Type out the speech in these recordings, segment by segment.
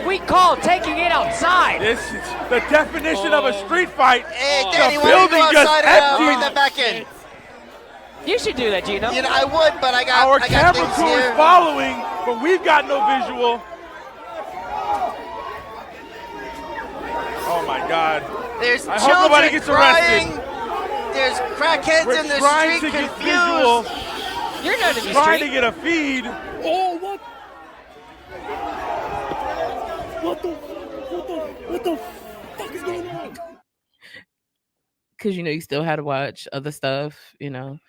what we call taking it outside. This is the definition of a street fight. Hey, The Danny, why don't you building go just outside and bring emptied. that back in? You should do that, Gino. You know, I would, but I got Our things camera crew here. is following, but we've got no visual. Oh my God. There's I hope nobody children gets crying. arrested. There's crackheads We're in the trying street to get confused. visual. You're not in the Trying street. to get a feed. Oh, what? What the fuck is going on? Because, you know, you still had to watch other stuff, you know.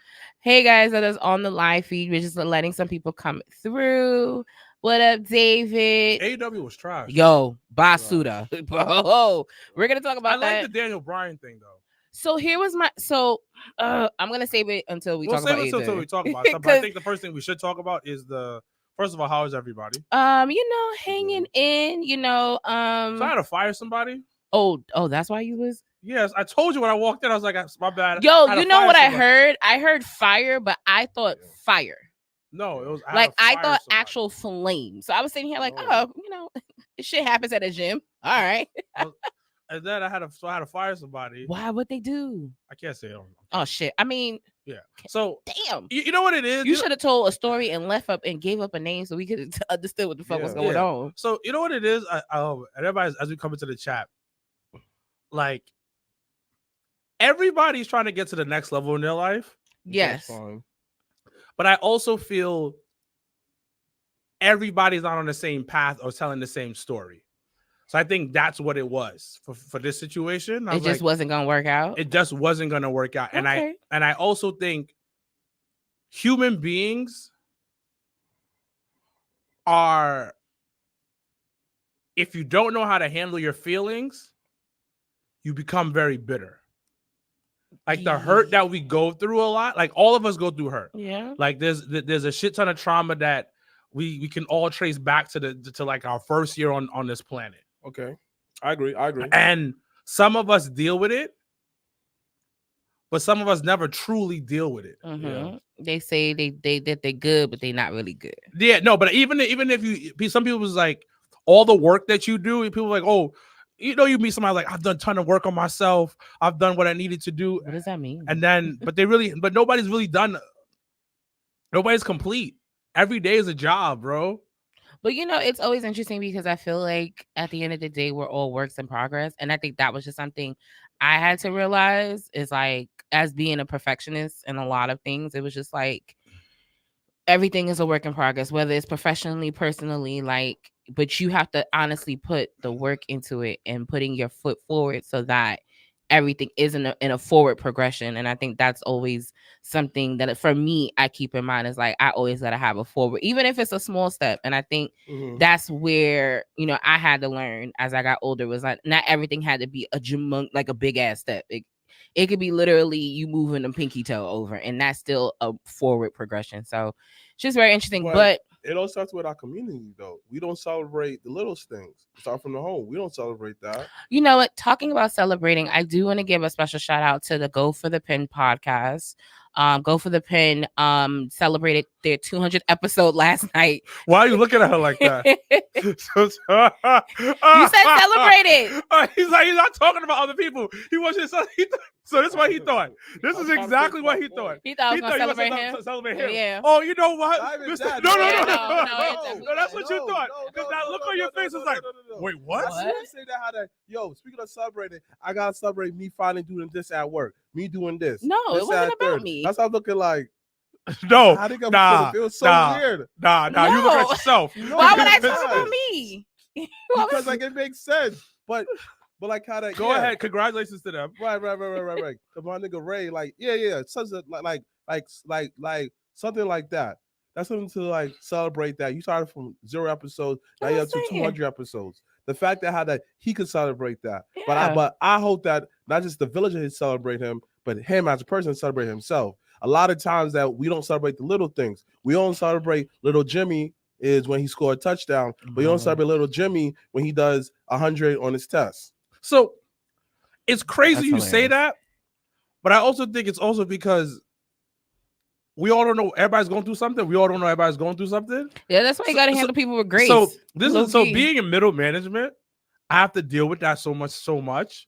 Hey, guys, that is on the live feed. We're just letting some people come through. What up, David? AEW was trash. Yo, Basuda. Oh, we're going to talk about I that. like the Daniel Bryan thing, though. So here was my... I'm going to save it until we talk about Save it until we talk about it. But I think the first thing we should talk about is first of all, how is everybody? You know, hanging in, you know. So I had to fire somebody. Oh, that's why you was... Yes, I told you when I walked in, I was like, my bad. Yo, you know what I heard? I heard fire, but I thought fire. No, it was I thought actual flame. So I was sitting here like, you know, this shit happens at a gym. All right. And then I had to fire somebody. Why would they do? I can't say it. Oh shit. I mean, yeah. So damn. You know what it is? You should have told a story and left up and gave up a name so we could have understood what the fuck was going on. So you know what it is? And everybody, as we come into the chat, like everybody's trying to get to the next level in their life. Yes. But I also feel everybody's not on the same path or telling the same story. So I think that's what it was for this situation. It just wasn't gonna work out. It just wasn't gonna work out. Okay. And I also think human beings are, if you don't know how to handle your feelings, you become very bitter. Like the hurt that we go through a lot, like all of us go through hurt. Yeah. Like there's a shit ton of trauma that we can all trace back to like our first year on this planet. Okay. I agree. And some of us deal with it, but some of us never truly deal with it. Mm-hmm. Yeah. They say that they're good, but they're not really good. Yeah, no, but even if some people was like all the work that you do, people like, oh, you know, you meet somebody like, I've done a ton of work on myself. I've done what I needed to do. What does that mean? And then, but nobody's really done. Nobody's complete. Every day is a job, bro. But, you know, it's always interesting because I feel like at the end of the day, we're all works in progress. And I think that was just something I had to realize is like, as being a perfectionist in a lot of things, it was just like, everything is a work in progress, whether it's professionally, personally, like, but you have to honestly put the work into it and putting your foot forward so that everything is in a forward progression. And I think that's always something that for me, I keep in mind is like, I always got to have a forward, even if it's a small step. And I think that's where, you know, I had to learn as I got older was like, not everything had to be like a big ass step. It could be literally you moving a pinky toe over and that's still a forward progression. So it's just very interesting, but it all starts with our community, though. We don't celebrate the little things. Start from the home. We don't celebrate that. You know what? Talking about celebrating, I do want to give a special shout out to the Go for the Pin podcast. Go for the Pin celebrated their 200th episode last night. Why are you looking at her like that? You said celebrated. He's not talking about other people. He wants you to so this is what he thought. This is exactly what he thought. He thought I was going to celebrate him. Yeah. Oh, you know what? No, that's what you thought. Because that look on your face was like, wait, what? I didn't say that. How that? Yo, speaking of celebrating, I gotta celebrate me finally doing this at work. Me doing this. No, this it wasn't about me. That's how I'm looking like. No, I think I'm it was so weird. Nah, you look at yourself. Why would I talk about me? Because like it makes sense, but like how that. Go ahead, congratulations to them. Right. Come on, nigga Ray, like something like something like that. That's something to like celebrate that. You started from 0 episodes, now you're up to 200 episodes. The fact that how that he could celebrate that, but I hope that not just the villagers celebrate him, but him as a person celebrate himself. A lot of times that we don't celebrate the little things. We don't celebrate little Jimmy is when he scored a touchdown, but you don't celebrate little Jimmy when he does 100 on his test. So it's crazy you say that, but I also think it's also because we all don't know everybody's going through something. We all don't know everybody's going through something. Yeah, that's why you gotta handle people with grace. So this is so Low-key. being in middle management, I have to deal with that so much.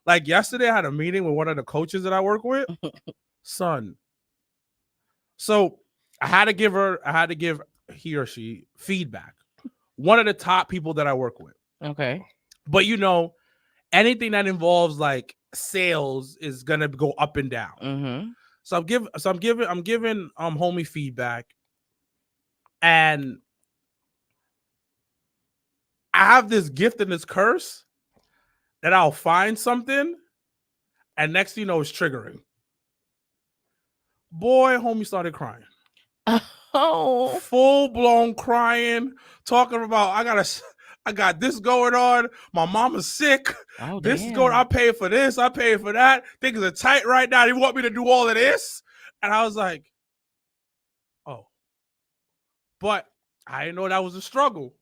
Like yesterday, I had a meeting with one of the coaches that I work with. Son. So I had to give he or she feedback. One of the top people that I work with. Okay. But you know, anything that involves like sales is gonna go up and down. Mm-hmm. So I'm giving homie feedback, and I have this gift and this curse that I'll find something, and next thing you know, it's triggering. Boy, homie started crying. Oh, Full blown crying, talking about I got this going on. My mama's sick. oh This is damn. going. I pay for this. I pay for that. Things are tight right now. They want me to do all of this, and I was like, "Oh," but I didn't know that was a struggle.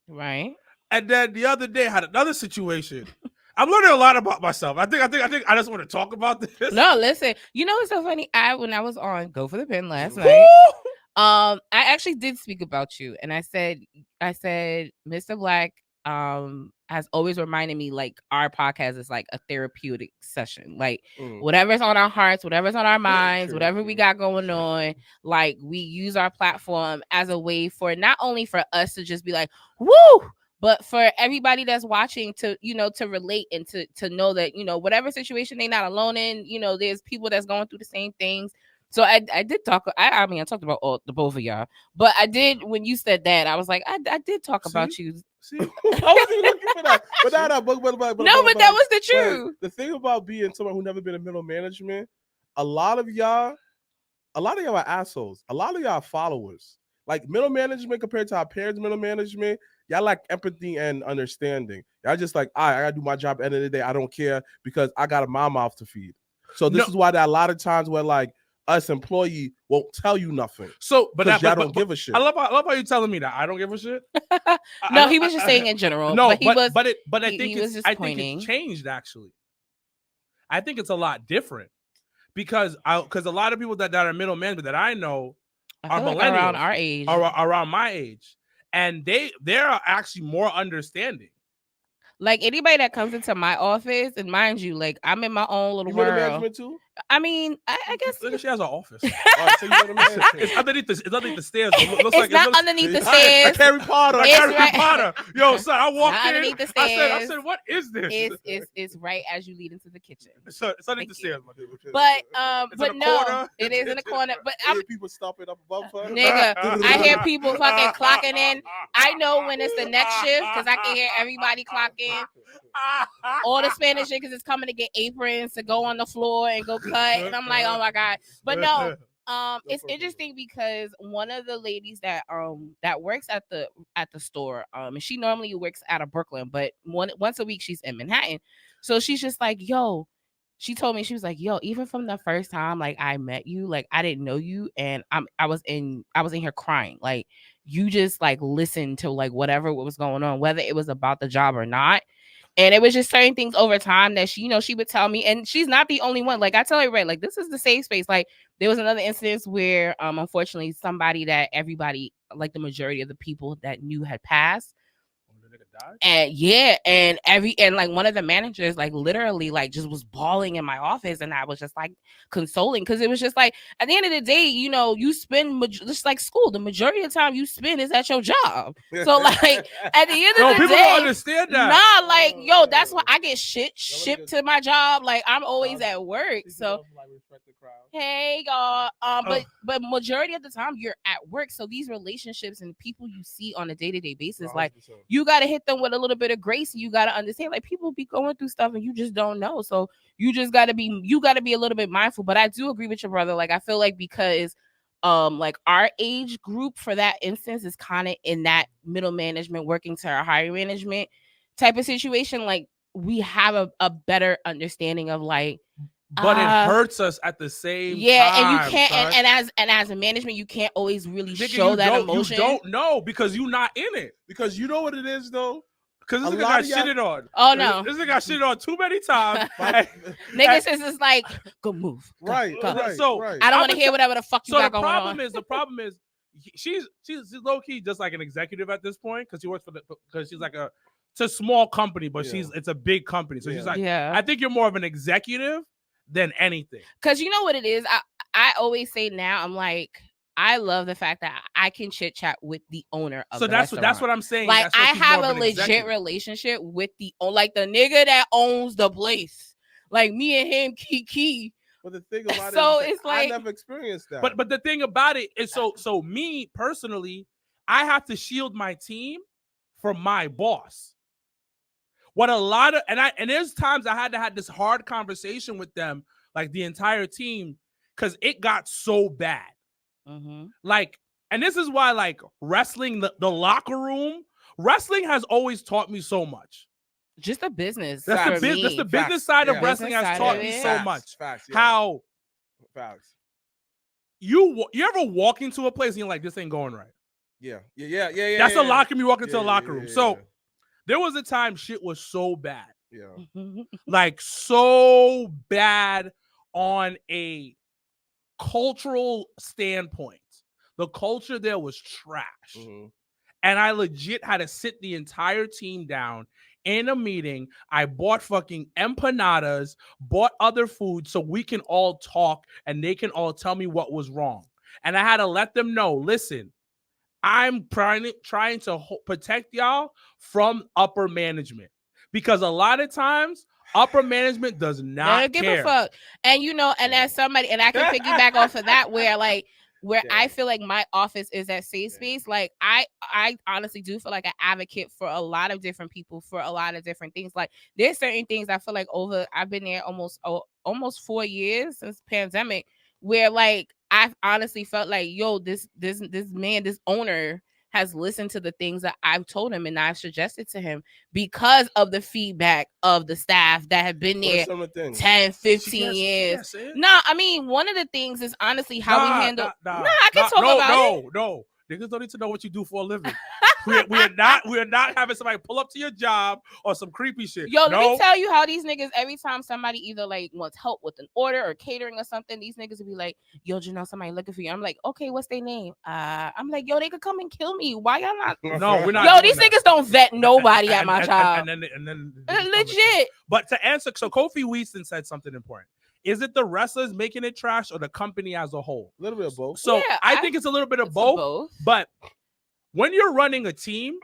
Right. And then the other day, I had another situation. I'm learning a lot about myself. I think I just want to talk about this. No, listen. You know what's so funny? When I was on Go for the Pin last Woo! night, I actually did speak about you, and I said, Mr. Black, has always reminded me like our podcast is like a therapeutic session. Like whatever's on our hearts, whatever's on our minds, whatever we got going on, like we use our platform as a way for not only for us to just be like, woo, but for everybody that's watching to, you know, to relate and to know that, you know, whatever situation they're not alone in, you know, there's people that's going through the same things. So I did talk. I mean, I talked about the both of y'all, but I did when you said that, I was like, I did talk about you. See, I wasn't even looking for that. But that was the truth. The thing about being someone who never been in middle management, a lot of y'all are assholes. A lot of y'all are followers. Like middle management compared to our parents' middle management, y'all like empathy and understanding. Y'all just like, I gotta do my job at the end of the day. I don't care because I got my mouth to feed. So this is why there are a lot of times where like us employee won't tell you nothing. So, but y'all don't give a shit. I love how you telling me that I don't give a shit. No, he was just saying in general. No, but I think it's changed actually. I think it's a lot different because a lot of people that are middle management that I know are millennials like around our age, around my age, and they're actually more understanding. Like anybody that comes into my office, and mind you, like I'm in my own little world. Middle management too? I mean, I guess Look, she has an office. So you know what It's underneath the stairs. It's not underneath the stairs. Harry Potter. Potter. Yo, son, I walked in. Underneath the stairs. I said, what is this? It's right as you lead into the kitchen. So it's underneath the stairs, my dude. But no, it is in the corner. But I'm people stopping up above her. nigga. I hear people fucking clocking in. I know when it's the next shift because I can hear everybody clock in. All the Spanish niggas is coming to get aprons to go on the floor and go cut, and I'm like, oh my god. But no, it's interesting because one of the ladies that works at the store, and she normally works out of Brooklyn, but once a week she's in Manhattan. So she's just like, yo, she told me, she was like, yo, even from the first time like I met you, like I didn't know you, and I was in here crying. Like you just like listened to like whatever was going on, whether it was about the job or not. And it was just certain things over time that she, you know, she would tell me, and she's not the only one. Like I tell her, right, like this is the safe space. Like there was another instance where, unfortunately, somebody that everybody, like the majority of the people that knew had passed. And yeah, and like one of the managers like literally like just was bawling in my office, and I was just like consoling because it was just like at the end of the day, you know, you spend just like school, the majority of the time you spend is at your job. So like at the end of the people day, don't understand that. Nah, like yo, that's why I get shit shipped to my job. Like I'm always at work. So hey y'all, but majority of the time you're at work. So these relationships and people you see on a day-to-day basis, 100%. Like you gotta hit them with a little bit of grace. And you gotta understand, like people be going through stuff and you just don't know. So you gotta be a little bit mindful. But I do agree with your brother. Like I feel like because like our age group for that instance is kind of in that middle management working to our higher management type of situation. Like we have a better understanding of like. But it hurts us at the same time. And you can't, and as a management, you can't always really show that emotion. You don't know because you're not in it. Because you know what it is though. Because this A nigga lot got of y'all- shitted on. Oh, no. This nigga got shitted on too many times. Niggas is just like, go move. Go, Right, go. right. So, right. I don't want I'ma to hear whatever the fuck you So got the going problem on. is, she's low key just like an executive at this point because she works because she's like it's a small company, but Yeah. it's a big company. So Yeah. she's like, Yeah. I think you're more of an executive than anything. Because you know what it is? I always say now, I'm like, I love the fact that I can chit chat with the owner of So the that's restaurant. what I'm saying. Like, That's why I she's have more a of an legit executive. relationship with like the nigga that owns the place. Like me and him, Kiki. But the thing about So it is it's like- I never experienced that. But the thing about it is, so me personally, I have to shield my team from my boss. What a lot of and there's times I had to have this hard conversation with them, like the entire team, because it got so bad. Mm-hmm. Like, and this is why, like, wrestling, the locker room, wrestling has always taught me so much. Just the business. That's for the me. business Facts. side of Yeah. wrestling Business has side taught of me it. so much. Facts. Yeah. How Facts. you ever walk into a place and you're like, this ain't going right. Yeah. That's yeah. a locker room. You walk into Yeah, a locker room. yeah, So there was a time shit was so bad. yeah. Like, so bad on a cultural standpoint. The culture there was trash. Mhm. And I legit had to sit the entire team down in a meeting. I bought fucking empanadas, bought other food so we can all talk and they can all tell me what was wrong. And I had to let them know, listen, I'm trying to protect y'all from upper management. Because a lot of times, upper management does They not don't give care. a fuck. And you know, and as somebody, and I can piggyback off of that, where I feel like my office is that safe space. Like I honestly do feel like an advocate for a lot of different people for a lot of different things. Like there's certain things I feel like I've been there almost 4 years since pandemic, where like I've honestly felt like, yo, this man, this owner has listened to the things that I've told him and I've suggested to him because of the feedback of the staff that have been What are there some of the things? 10, 15 years. No, I mean, one of the things is honestly how we handle. I can talk about it. No. Niggas don't need to know what you do for a living. We're not having somebody pull up to your job or some creepy shit. Yo, let me tell you how these niggas, every time somebody either like wants help with an order or catering or something, these niggas will be like, yo, Janelle, somebody looking for you. I'm like, okay, what's their name? I'm like, yo, they could come and kill me. Why y'all not? No, we're not. Yo, these niggas don't vet nobody at my job. And then Legit. But to answer, so Kofi Weaston said something important. Is it the wrestlers making it trash or the company as a whole? A little bit of both. So Yeah, I think it's a little bit of both. But when you're running a team,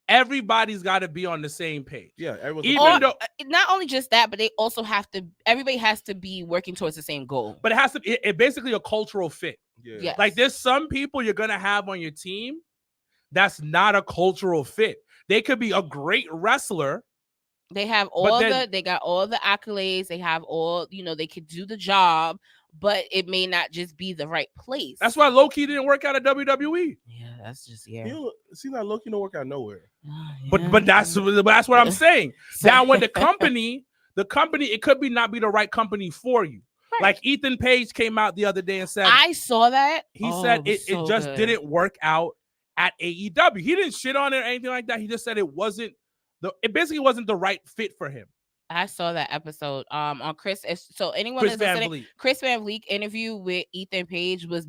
everybody's got to be on the same page. Yeah, Not only just that, but they also everybody has to be working towards the same goal. But it has to be basically a cultural fit. Yeah. Yes. Like there's some people you're gonna have on your team that's not a cultural fit. They could be a great wrestler. They have they got all the accolades. They have all, they could do the job, but it may not just be the right place. That's why Loki didn't work out at WWE. Yeah, that's just See that Loki don't work out nowhere. But that's what I'm saying. Now when the company, it could not be the right company for you. Right. Like Ethan Page came out the other day and said, I saw that. He said it just didn't work out at AEW. He didn't shit on it or anything like that. He just said it basically wasn't the right fit for him. I saw that episode on Chris. So anyone is listening, Chris Van Vliet interview with Ethan Page was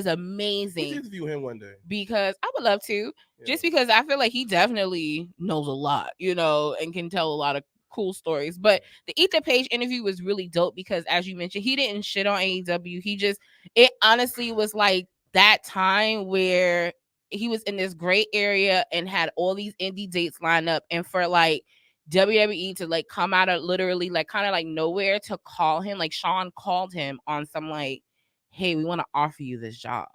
amazing. We should interview him one day because I would love to. Yeah. Just because I feel like he definitely knows a lot, and can tell a lot of cool stories. But the Ethan Page interview was really dope because, as you mentioned, he didn't shit on AEW. It honestly was like that time where he was in this great area and had all these indie dates lined up, and for like WWE to like come out of literally like kind of like nowhere to call him, like Sean called him on some like, hey, we want to offer you this job,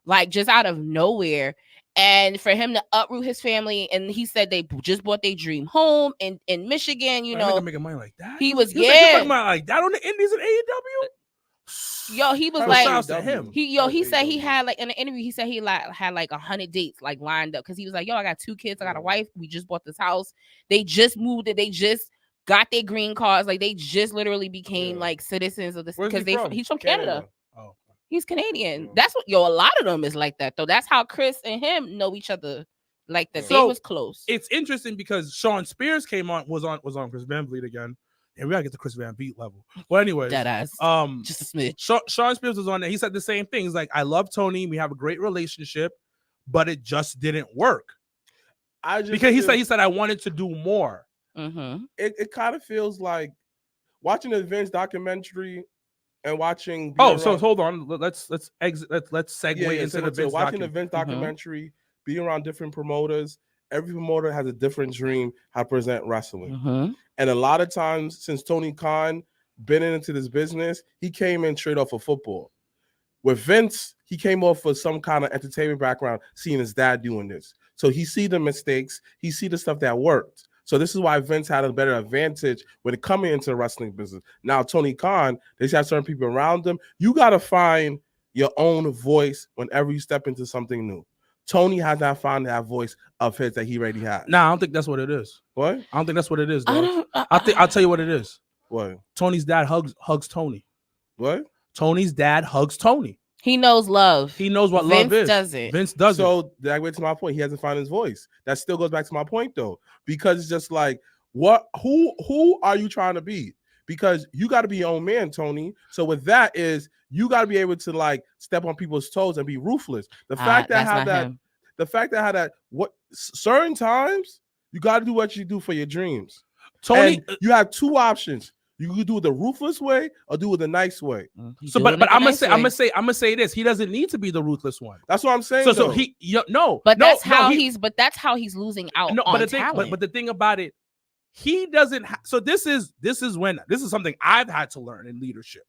like just out of nowhere. And for him to uproot his family, and he said they just bought their dream home in Michigan, making money like that. He was making money like that on the indies in AEW. Yo, he was like, to him. He said he had like in the interview, he said he had like 100 dates like lined up because he was like, yo, I got 2 kids, I got a wife, we just bought this house, they just moved it, they just got their green cards, like they just literally became like citizens of this because he's from Canada. Oh, he's Canadian. That's what a lot of them is like that though. That's how Chris and him know each other. Like the So, day was close. It's interesting because Sean Spears was on Chris Van Vliet again. And we gotta get to Chris Van Vliet level. Well, anyways, Dead ass. Just a smidge. Sean Spears was on there. He said the same thing. He's like, I love Tony. We have a great relationship, but it just didn't work. Because he said I wanted to do more. Mm-hmm. It kind of feels like watching the Vince documentary and watching. So hold on. Let's segue into the Vince watching the Vince documentary, being around different promoters. Every promoter has a different dream how to present wrestling. Mm-hmm. And a lot of times since Tony Khan been into this business, he came in straight off of football. With Vince, he came off of some kind of entertainment background, seeing his dad doing this. So he see the mistakes, he see the stuff that worked. So this is why Vince had a better advantage when it coming into the wrestling business. Now, Tony Khan, they have certain people around him. You got to find your own voice whenever you step into something new. Tony has not found that voice of his that he already had. Nah, I don't think that's what it is. What? I don't think that's what it is, dog. I'll tell you what it is. What? Tony's dad hugs Tony. What? Tony's dad hugs Tony. He knows love. He knows what Vince love is. Doesn't. Vince doesn't. So that went to my point. He hasn't found his voice. That still goes back to my point though, because it's just like, who are you trying to be? Because you got to be your own man, Tony. So with that is you got to be able to like step on people's toes and be ruthless. The fact that what certain times you got to do what you do for your dreams. Tony, and you have two options. You can do it the ruthless way or do it the nice way. So, but I'm gonna say this. He doesn't need to be the ruthless one. That's what I'm saying. So he no. But that's how he's losing out. No, on but talent. but the thing about it, he doesn't. So this is something I've had to learn in leadership.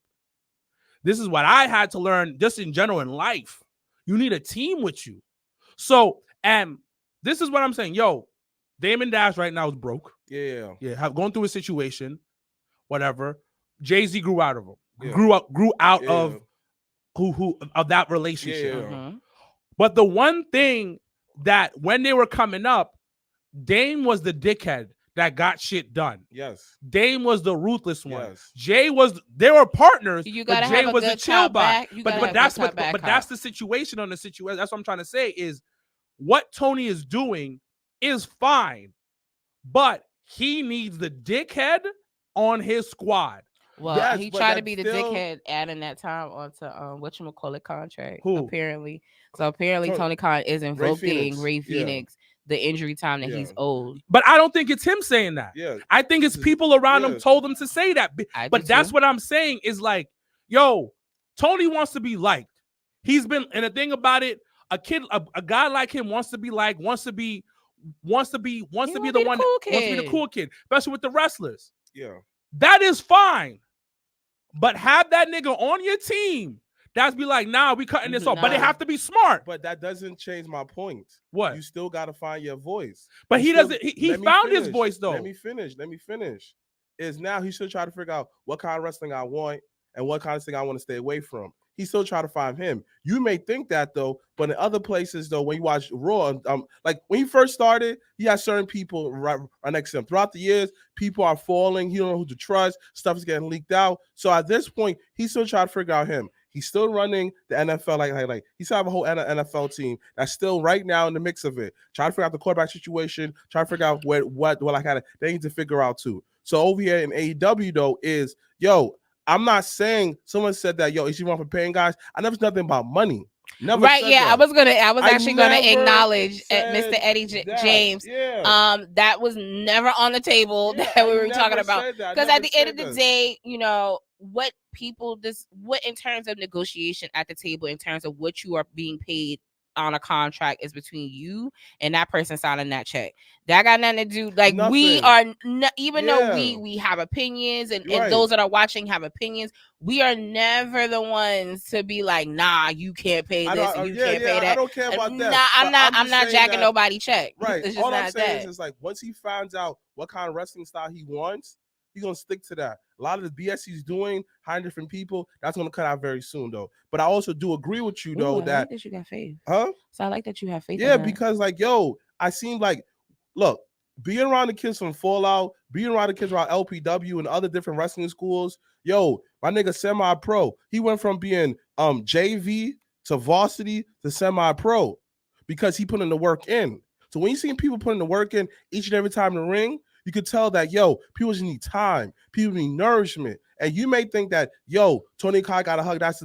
This is what I had to learn just in general in life. You need a team with you. So, and this is what I'm saying. Yo, Damon Dash right now is broke. Yeah. Going through a situation. Whatever, Jay-Z grew out of him. Yeah. Grew out of of that relationship. Mm-hmm. But the one thing that when they were coming up, Dame was the dickhead that got shit done. Yes. Dame was the ruthless one. Yes. Jay they were partners. You gotta but Jay have a was good the chill back. But that's the situation on the situation. That's what I'm trying to say is what Tony is doing is fine, but he needs the dickhead on his squad. Well, yes, he tried to be the dickhead adding that time onto whatchamacallit contract. Who? Apparently. So apparently Tony Khan is invoking Ray Phoenix the injury time that he's owed. But I don't think it's him saying that. Yeah. I think it's people around him told him to say that. But that's what I'm saying is like, yo, Tony wants to be liked. He's been, and the thing about it, a guy like him wants to be liked, wants to be the one that wants to be the cool kid, especially with the wrestlers. Yeah. That is fine. But have that nigga on your team. That's be like, nah, we cutting this off. But they have to be smart. But that doesn't change my point. What? You still got to find your voice. But he doesn't. He found his voice, though. Let me finish. Is now he should try to figure out what kind of wrestling I want and what kind of thing I want to stay away from. He still try to find him. You may think that though, but in other places though, when you watch Raw, like when he first started, he had certain people right next to him. Throughout the years, people are falling. He don't know who to trust. Stuff is getting leaked out. So at this point, he's still trying to figure out him. He's still running the NFL like he still have a whole NFL team that's still right now in the mix of it. Trying to figure out the quarterback situation. Trying to figure out what they need to figure out too. So over here in AEW though is I'm not saying someone said that, is he wrong for paying guys? I never said nothing about money. Never right, yeah. that. I was actually gonna acknowledge Mr. Eddie James. Yeah. That was never on the table that we were talking about. Because at the end of the day, what in terms of negotiation at the table, in terms of what you are being paid on a contract is between you and that person signing that check. That got nothing to do. Like nothing. We are even though we have opinions and those that are watching have opinions, we are never the ones to be like, nah, you can't pay this and you can't pay that. I don't care about that. Nah, I'm not jacking nobody check. Right. It's just all not I'm saying that. is like once he finds out what kind of wrestling style he wants, he's gonna stick to that. A lot of the BS he's doing, hiring different people, that's gonna cut out very soon, though. But I also do agree with you, though, I like that you got faith. Huh? So I like that you have faith. Yeah, because I seem like, look, being around the kids from Fallout, being around the kids around LPW and other different wrestling schools, my nigga semi-pro. He went from being JV to varsity to semi-pro because he put in the work in. So when you see people putting the work in each and every time in the ring, you could tell that, yo, people just need time. People need nourishment. And you may think that, yo, Tony Khan got a hug. That's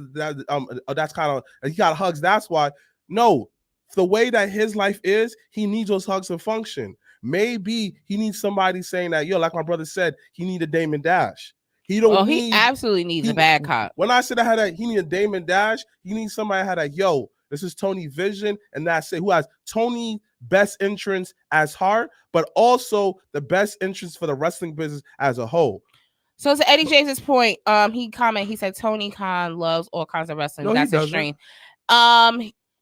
kind of, he got hugs. That's why. No, the way that his life is, he needs those hugs to function. Maybe he needs somebody saying that, yo, like my brother said, he need a Damon Dash. He absolutely needs a bad cop. When I said he need a Damon Dash, he needs somebody that had a, yo, this is Tony Vision, and that's it, who has Tony best entrance as heart, but also the best entrance for the wrestling business as a whole. So to Eddie James's point, he said Tony Khan loves all kinds of wrestling. No, that's his strength.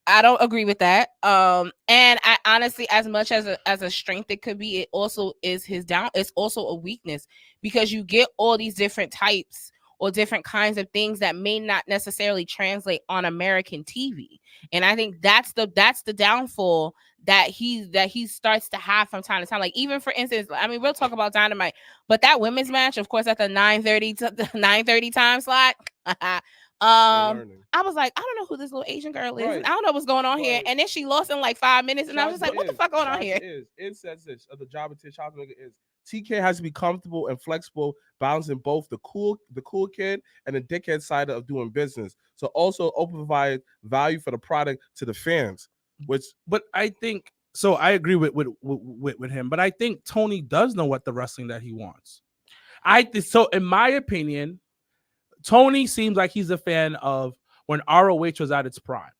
I don't agree with that. And I honestly, as much as a strength it could be, it also is his down. It's also a weakness because you get all these different types or different kinds of things that may not necessarily translate on American TV. And I think that's the downfall that he starts to have from time to time. Like, even for instance, I mean, we'll talk about Dynamite, but that women's match, of course, at the 9:30 time slot. I was like, I don't know who this little Asian girl is. Right. I don't know what's going on here. And then she lost in like 5 minutes, and I was just like, what the fuck going on here? It says this. The Jobbertears is TK has to be comfortable and flexible, balancing both the cool kid and the dickhead side of doing business. So also provide value for the product to the fans. But I think so. I agree with him. But I think Tony does know what the wrestling that he wants. So in my opinion, Tony seems like he's a fan of when ROH was at its prime.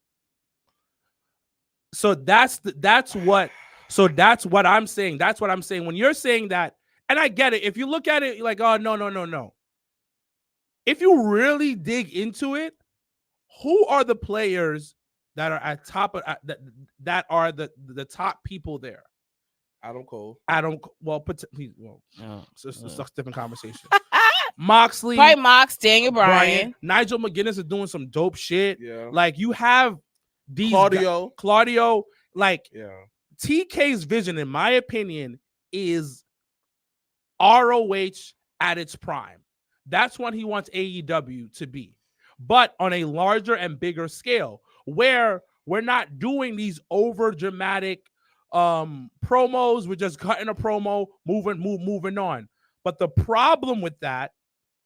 So that's what I'm saying. That's what I'm saying. When you're saying that, and I get it. If you look at it, you're like, oh, no. If you really dig into it, who are the players that are at top of that are the top people there? Adam Cole. It's a different conversation. Moxley, probably Mox, Daniel Bryan. Nigel McGuinness is doing some dope shit. Yeah. Like, you have these Claudio. Like, TK's vision, in my opinion, is ROH at its prime. That's what he wants AEW to be, but on a larger and bigger scale, where we're not doing these over dramatic promos. We're just cutting a promo, moving on. But the problem with that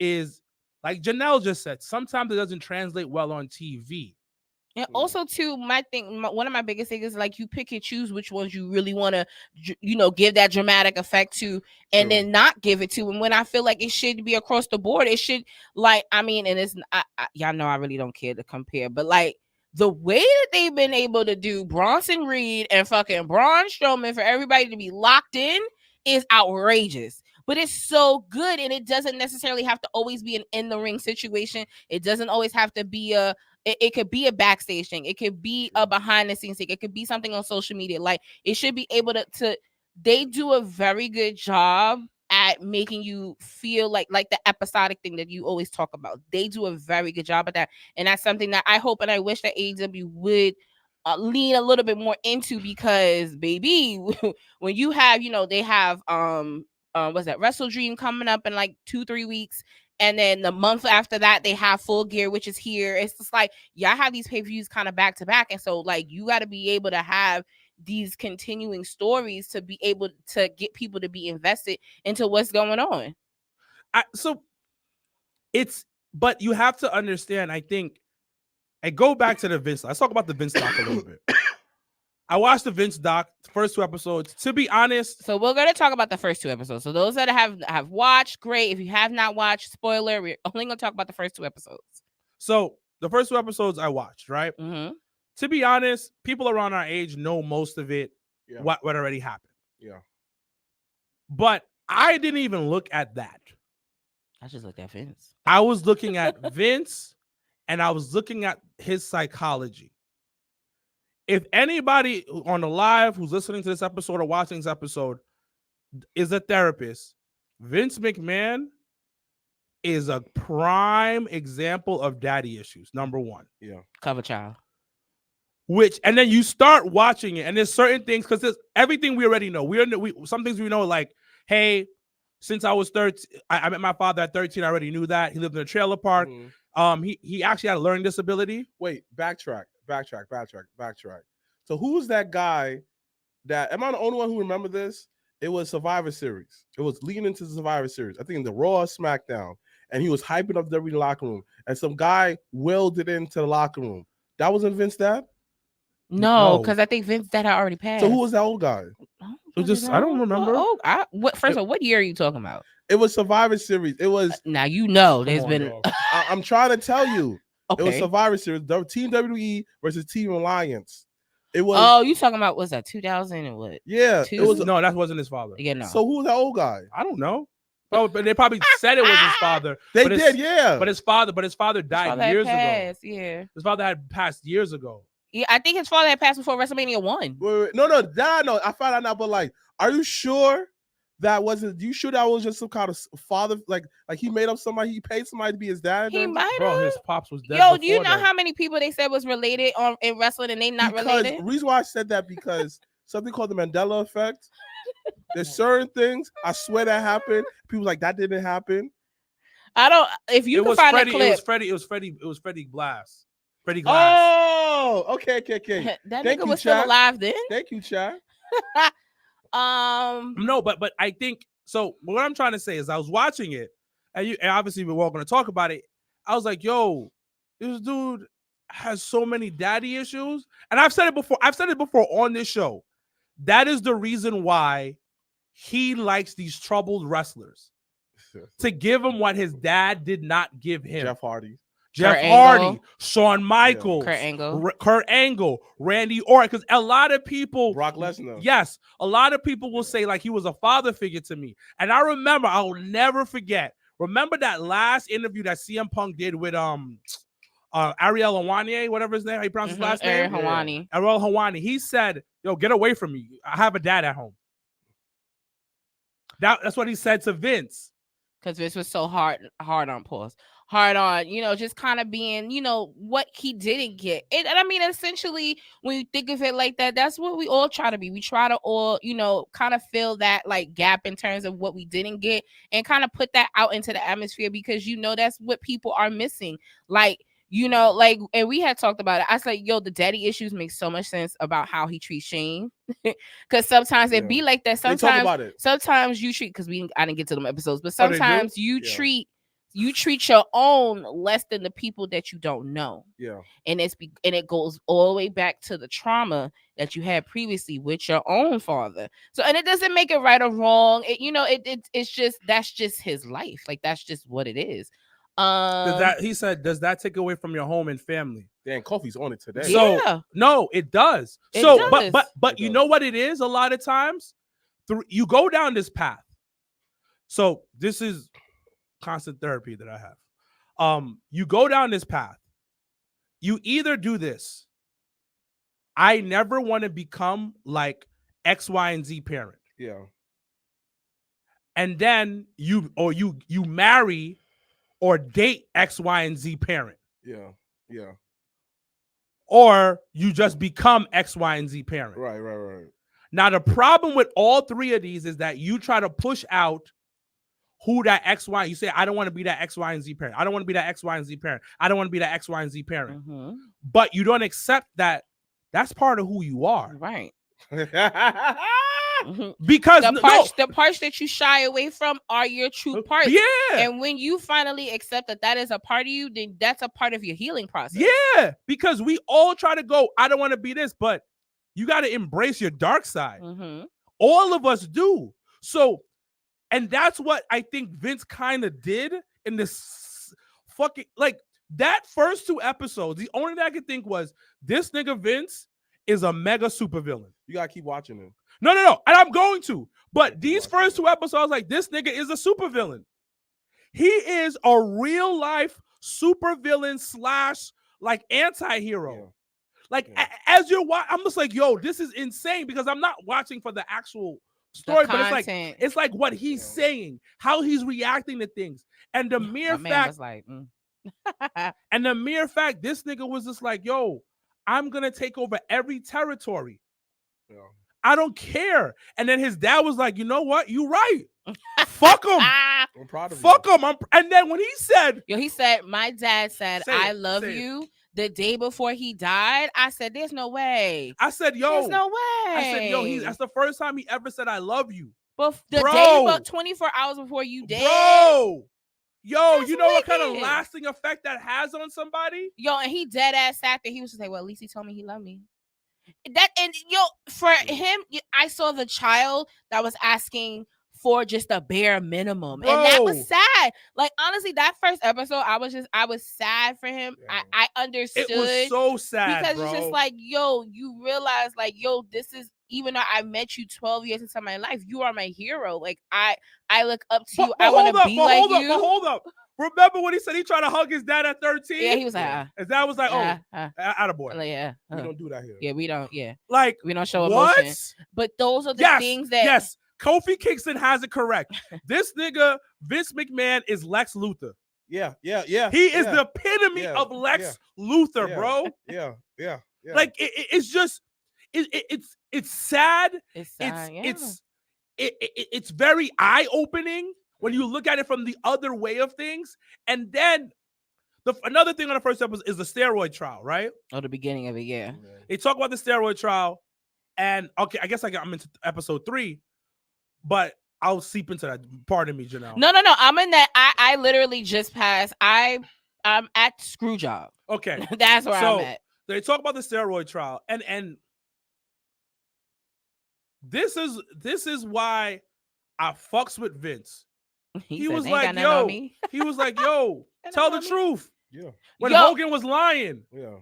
is, like Janelle just said, sometimes it doesn't translate well on TV. And also, too, one of my biggest things is, like, you pick and choose which ones you really want to, give that dramatic effect to, and then not give it to. And when I feel like it should be across the board, it should, like, I mean, and it's, y'all know I really don't care to compare, but like the way that they've been able to do Bronson Reed and fucking Braun Strowman for everybody to be locked in is outrageous. But it's so good, and it doesn't necessarily have to always be an in-the-ring situation. It doesn't always have to be it could be a backstage thing. It could be a behind-the-scenes thing. It could be something on social media. Like, it should be able to they do a very good job at making you feel like the episodic thing that you always talk about. They do a very good job at that. And that's something that I hope and I wish that AEW would lean a little bit more into, because, baby, when you have, they have what's that, Wrestle Dream coming up in like 2-3 weeks, and then the month after that they have Full Gear, which is here. It's just like, I have these pay-per-views kind of back to back, and so, like, you got to be able to have these continuing stories to be able to get people to be invested into what's going on. But you have to understand, I think, I go back to the Vince. Let's talk about the Vince doc a little bit. I watched the Vince doc, the first 2 episodes. To be honest, so we're gonna talk about the first 2 episodes. So those that have watched, great. If you have not watched, spoiler, we're only gonna talk about the first 2 episodes. So the first 2 episodes I watched, right? Mm-hmm. To be honest, people around our age know most of it, what already happened. Yeah. But I didn't even look at that. I just looked at Vince. I was looking at Vince, and I was looking at his psychology. If anybody on the live who's listening to this episode or watching this episode is a therapist, Vince McMahon is a prime example of daddy issues. Number 1. Yeah. Cover child. And then you start watching it, and there's certain things, because there's everything we already know. Some things we know, like, hey, since I was 13, I met my father at 13. I already knew that. He lived in a trailer park. Mm-hmm. He actually had a learning disability. Wait, backtrack. So who's that guy that, am I the only one who remember this? It was Survivor Series. It was leading into the Survivor Series. I think the Raw or SmackDown. And he was hyping up WWE locker room. And some guy willed it into the locker room. That wasn't Vince dad? No, because I think Vince dad had already passed. So who was that old guy? I don't remember. First of all, what year are you talking about? It was Survivor Series. It was. Now there's been. I'm trying to tell you. Okay. It was Survivor Series. Team WWE versus Team Alliance. It was. Oh, you talking about, was that 2000 and what? Yeah. It was. No, that wasn't his father. Yeah, no. So who was that old guy? I don't know. Oh, but they probably said it was his father. They did, yeah. But his father died years ago. Yeah. His father had passed years ago. Yeah, I think his father had passed before WrestleMania 1. Wait. No, that I know. I found out now, but like, are you sure that wasn't? You sure that was just some kind of father? Like he made up somebody. He paid somebody to be his dad. He might have. Bro, his pops was dead. Yo, do you know that. how many people they said was related in wrestling and they not related? The reason why I said that because something called the Mandela effect. There's certain things I swear that happened. People like that didn't happen. I don't. If you can find a clip, it was Freddie Glass. Freddie Glass. Oh, okay. That Thank nigga you, was still Chad. alive then. Thank you, Chad. No, but I think so. What I'm trying to say is I was watching it, and obviously we're all going to talk about it. I was like, yo, this dude has so many daddy issues, and I've said it before. I've said it before on this show. That is the reason why he likes these troubled wrestlers, to give him what his dad did not give him. Jeff Hardy, Shawn Michaels, Kurt Angle, Randy Orton. Because a lot of people, Brock Lesnar. Yes, a lot of people will say like he was a father figure to me. And I remember, I will never forget. Remember that last interview that CM Punk did with Ariel Helwani, whatever his name, how you pronounce his last name? Ariel Helwani. He said, "Yo, get away from me. I have a dad at home." That's what he said to Vince. Because Vince was so hard on, just kind of being, what he didn't get. And I mean, essentially, when you think of it like that, that's what we all try to be. We try to all, kind of fill that like gap in terms of what we didn't get and kind of put that out into the atmosphere because, that's what people are missing. Like, and we had talked about it. I said, yo, the daddy issues make so much sense about how he treats Shane. Because sometimes it be like that. Sometimes you treat, because I didn't get to them episodes, but sometimes you treat your own less than the people that you don't know. Yeah. And it goes all the way back to the trauma that you had previously with your own father. So, and it doesn't make it right or wrong. It's just, that's just his life. Like, that's just what it is. He said, does that take away from your home and family? Dan Kofi's on it today. So no, it does. But you know what it is? A lot of times, you go down this path. So this is constant therapy that I have. You go down this path. You either do this. I never want to become like X, Y, and Z parent. Yeah. And then you marry or date X, Y, and Z parent. Yeah. Or you just become X, Y, and Z parent. Right. Now, the problem with all three of these is that you try to push out who that X, Y. You say, I don't want to be that X, Y, and Z parent. I don't want to be that X, Y, and Z parent. I don't want to be that X, Y, and Z parent. Mm-hmm. But you don't accept that that's part of who you are. Right. Because the parts that you shy away from are your true parts. Yeah. And when you finally accept that is a part of you, then that's a part of your healing process. Yeah. Because we all try to go, I don't want to be this, but you got to embrace your dark side. Mm-hmm. All of us do. So, and that's what I think Vince kind of did in this fucking, like, that first two episodes. The only thing I could think was, this nigga Vince is a mega supervillain. You got to keep watching him. No. And I'm going to. But these first two episodes, like, this nigga is a supervillain. He is a real life supervillain / like anti-hero. Yeah. Like, as you're watching, I'm just like, yo, this is insane, because I'm not watching for the actual story, but it's like what he's saying, how he's reacting to things. And the mere fact, and the mere fact this nigga was just like, yo, I'm gonna take over every territory. Yeah. I don't care. And then his dad was like, you know what? You right. Fuck him. I'm proud of Fuck him. And then when he said, my dad said, I love you. the day before he died, I said, "There's no way." I said, yo. There's no way. I said, yo, that's the first time he ever said, I love you. But the Bro. day about 24 hours before you dead. Bro. Yo, That's you know what kind of wicked. lasting effect that has on somebody? Yo, and he dead ass sat there. He was just like, well, at least he told me he loved me. That, and yo, for him, I saw the child that was asking for just a bare minimum. Bro. And that was sad. Like, honestly, that first episode, I was sad for him. Yeah. I understood. It was so sad, because bro. it's just like, yo, you realize, like, yo, this is, even though I met you 12 years into my life, you are my hero. Like, I look up to you. I want to be like you. But hold up. Remember when he said he tried to hug his dad at 13? Yeah, he was like, his dad was like, attaboy. like, yeah, We don't do that here. yeah, we don't, yeah, Like, we don't show what? emotion. But those are the things that, Yes, Kofi Kingston has it correct. This nigga, Vince McMahon, is Lex Luthor. Yeah. He is the epitome of Lex Luthor, bro. Yeah. Like, it's just, it's sad. it's sad, It's very eye-opening when you look at it from the other way of things. And then another thing on the first episode is the steroid trial, right? Oh, the beginning of it, yeah. They talk about the steroid trial, and okay, I guess I'm into episode 3, but I'll seep into that. Pardon me, Janelle. No, I'm in that. I literally just passed. I'm at screw job. Okay, That's where I'm at. They talk about the steroid trial, and this is why I fucks with Vince. He was like, yo, tell the truth. Yeah. When Hogan was lying. Yeah.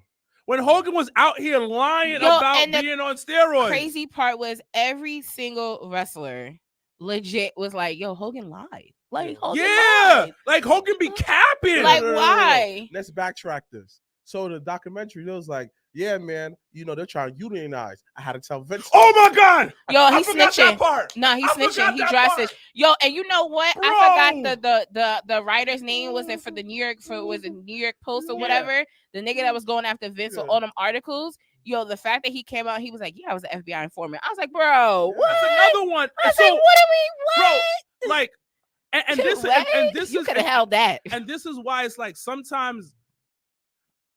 When Hogan was out here lying about being on steroids. Crazy part was every single wrestler legit was like, yo, Hogan lied. Like, Hogan lied. Like Hogan be capping. Like, why? Let's backtrack this. So the documentary, it was like, yeah, man, you know, they're trying to unionize. I had to tell Vince. Oh my God. Yo, I he's forgot snitching. that part. No, he's I snitching. forgot He that dry part. snitch. Yo, and you know what? Bro. I forgot the writer's name. Was it for the New York Post or whatever? The nigga that was going after Vince with all them articles. Yo, the fact that he came out, he was like, yeah, I was an FBI informant. I was like, bro, what? That's another one. I was like, what are we? What? Bro, like, and this You is could have held that. And this is why it's like sometimes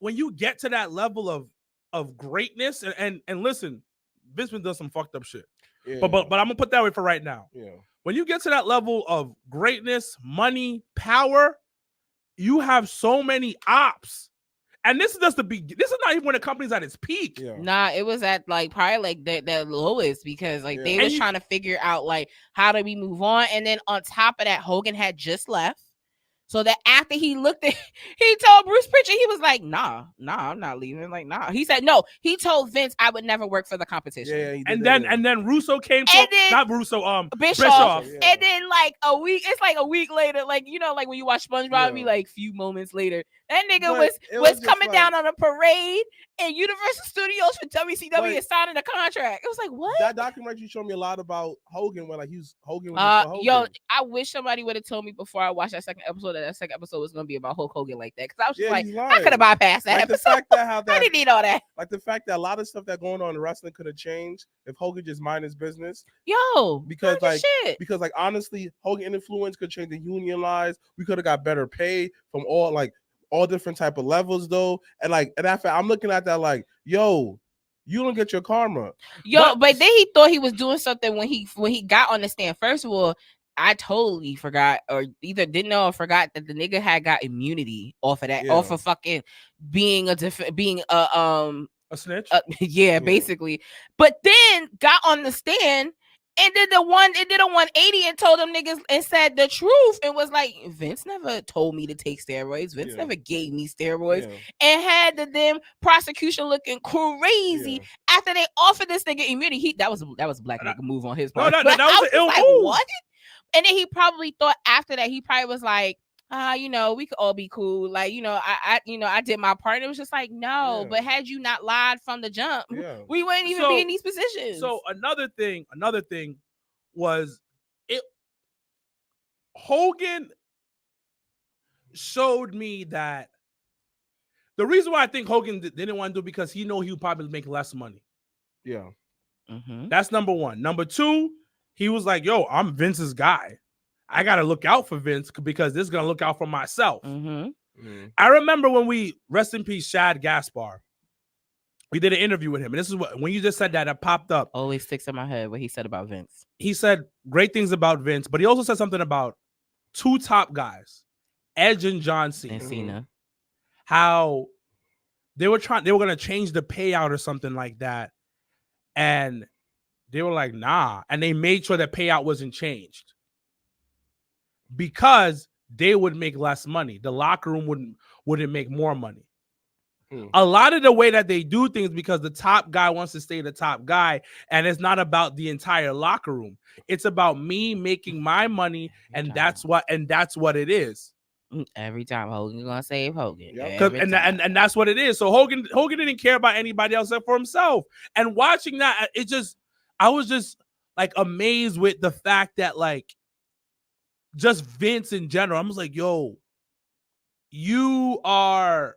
when you get to that level of greatness, and listen, Vince does some fucked up shit. Yeah. But I'm gonna put that way for right now. Yeah. When you get to that level of greatness, money, power, you have so many ops. And this is just this is not even when the company's at its peak. Yeah. Nah, it was at like probably like the lowest because like they And was trying to figure out like how do we move on, and then on top of that, Hogan had just left. So that after he looked at, he told Bruce Pritchard, he was like, nah, I'm not leaving. Like, nah. He said, no, he told Vince I would never work for the competition. Yeah, he did And that, then Russo came to, And then- not Russo, Bischoff. Yeah. And then like it's like a week later, like, you know, like when you watch SpongeBob, it'd be Yeah. like few moments later. That nigga But it was was coming just down like- on a parade in Universal Studios for WCW But- and signing a contract. It was like, what? That documentary showed me a lot about Hogan when like Hogan was just Hogan. Yo, I wish somebody would have told me before I watched that second episode was gonna be about Hulk Hogan like that. Because I was just Yeah, he's like, I lying. could have bypassed that like the episode. fact that how I that didn't need all that. like the fact that a lot of stuff that going on in wrestling could have changed if Hogan just mind his business. Yo, Because none of like shit. because like honestly, Hogan influence could change the union lives. We could have got better pay from all different type of levels though. And after I'm looking at that like, yo, you don't get your karma. Yo, but then he thought he was doing something when he got on the stand. First of all, I totally forgot, or either didn't know or forgot that the nigga had got immunity off of that, Yeah. off of fucking being a snitch. yeah, basically. But then got on the stand and did a 180 and told them niggas and said the truth and was like, Vince never told me to take steroids. Vince Yeah. never gave me steroids. Yeah. And had the damn prosecution looking crazy Yeah. after they offered this nigga immunity. That was a black nigga move on his No, part. that But was I an ill like, move. what? And then he probably thought after that, he probably was like, you know, we could all be cool. Like, you know, I did my part. And it was just like, no, Yeah. but had you not lied from the jump, Yeah. we wouldn't even be in these positions. So another thing was Hogan showed me that the reason why I think Hogan didn't want to do it because he knew he would probably make less money. Yeah. That's number one. Number two, he was like, yo, I'm Vince's guy. I got to look out for Vince because this is going to look out for myself. I remember when we, rest in peace, Shad Gaspar. We did an interview with him. And this is what, when you just said that, it popped up. Always sticks in my head what he said about Vince. He said great things about Vince, but he also said something about two top guys, Edge and John Cena. And Cena. How they were going to change the payout or something like that. And they were like, nah. And they made sure that payout wasn't changed because they would make less money. The locker room wouldn't make more money. A lot of the way that they do things because the top guy wants to stay the top guy, and it's not about the entire locker room. It's about me making my money, and that's what it is. Every time Hogan gonna save Hogan. And that's what it is. So Hogan didn't care about anybody else except for himself. And watching that, I was just like amazed with the fact that like just Vince in general. I was like, yo, you are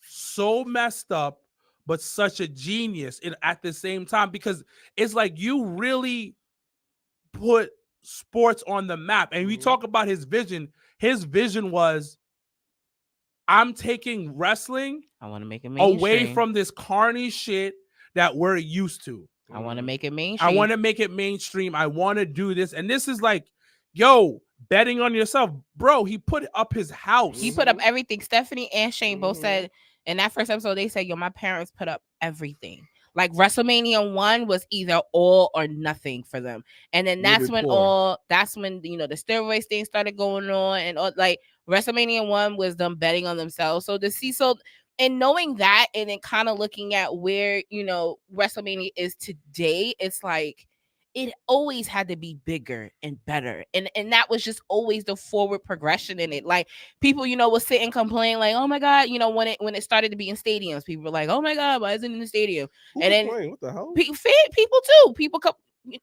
so messed up, but such a genius at the same time, because it's like you really put sports on the map. And we talk about his vision. His vision was, I'm taking wrestling I want to make it away from this carny shit that we're used to. I want to make it mainstream. I want to make it mainstream. I want to do this. And this is like, yo, betting on yourself. Bro, he put up his house. He put up everything. Stephanie and Shane both said in that first episode, they said, yo, my parents put up everything. Like WrestleMania 1 was either all or nothing for them. And then that's when the steroids thing started going on, and all, like WrestleMania 1 was them betting on themselves. So and knowing that, and then kind of looking at where, WrestleMania is today, it's like, it always had to be bigger and better. And that was just always the forward progression in it. Like people, will sit and complain like, oh my God, when it started to be in stadiums, people were like, oh my God, why isn't it in the stadium? And then what the hell? People too.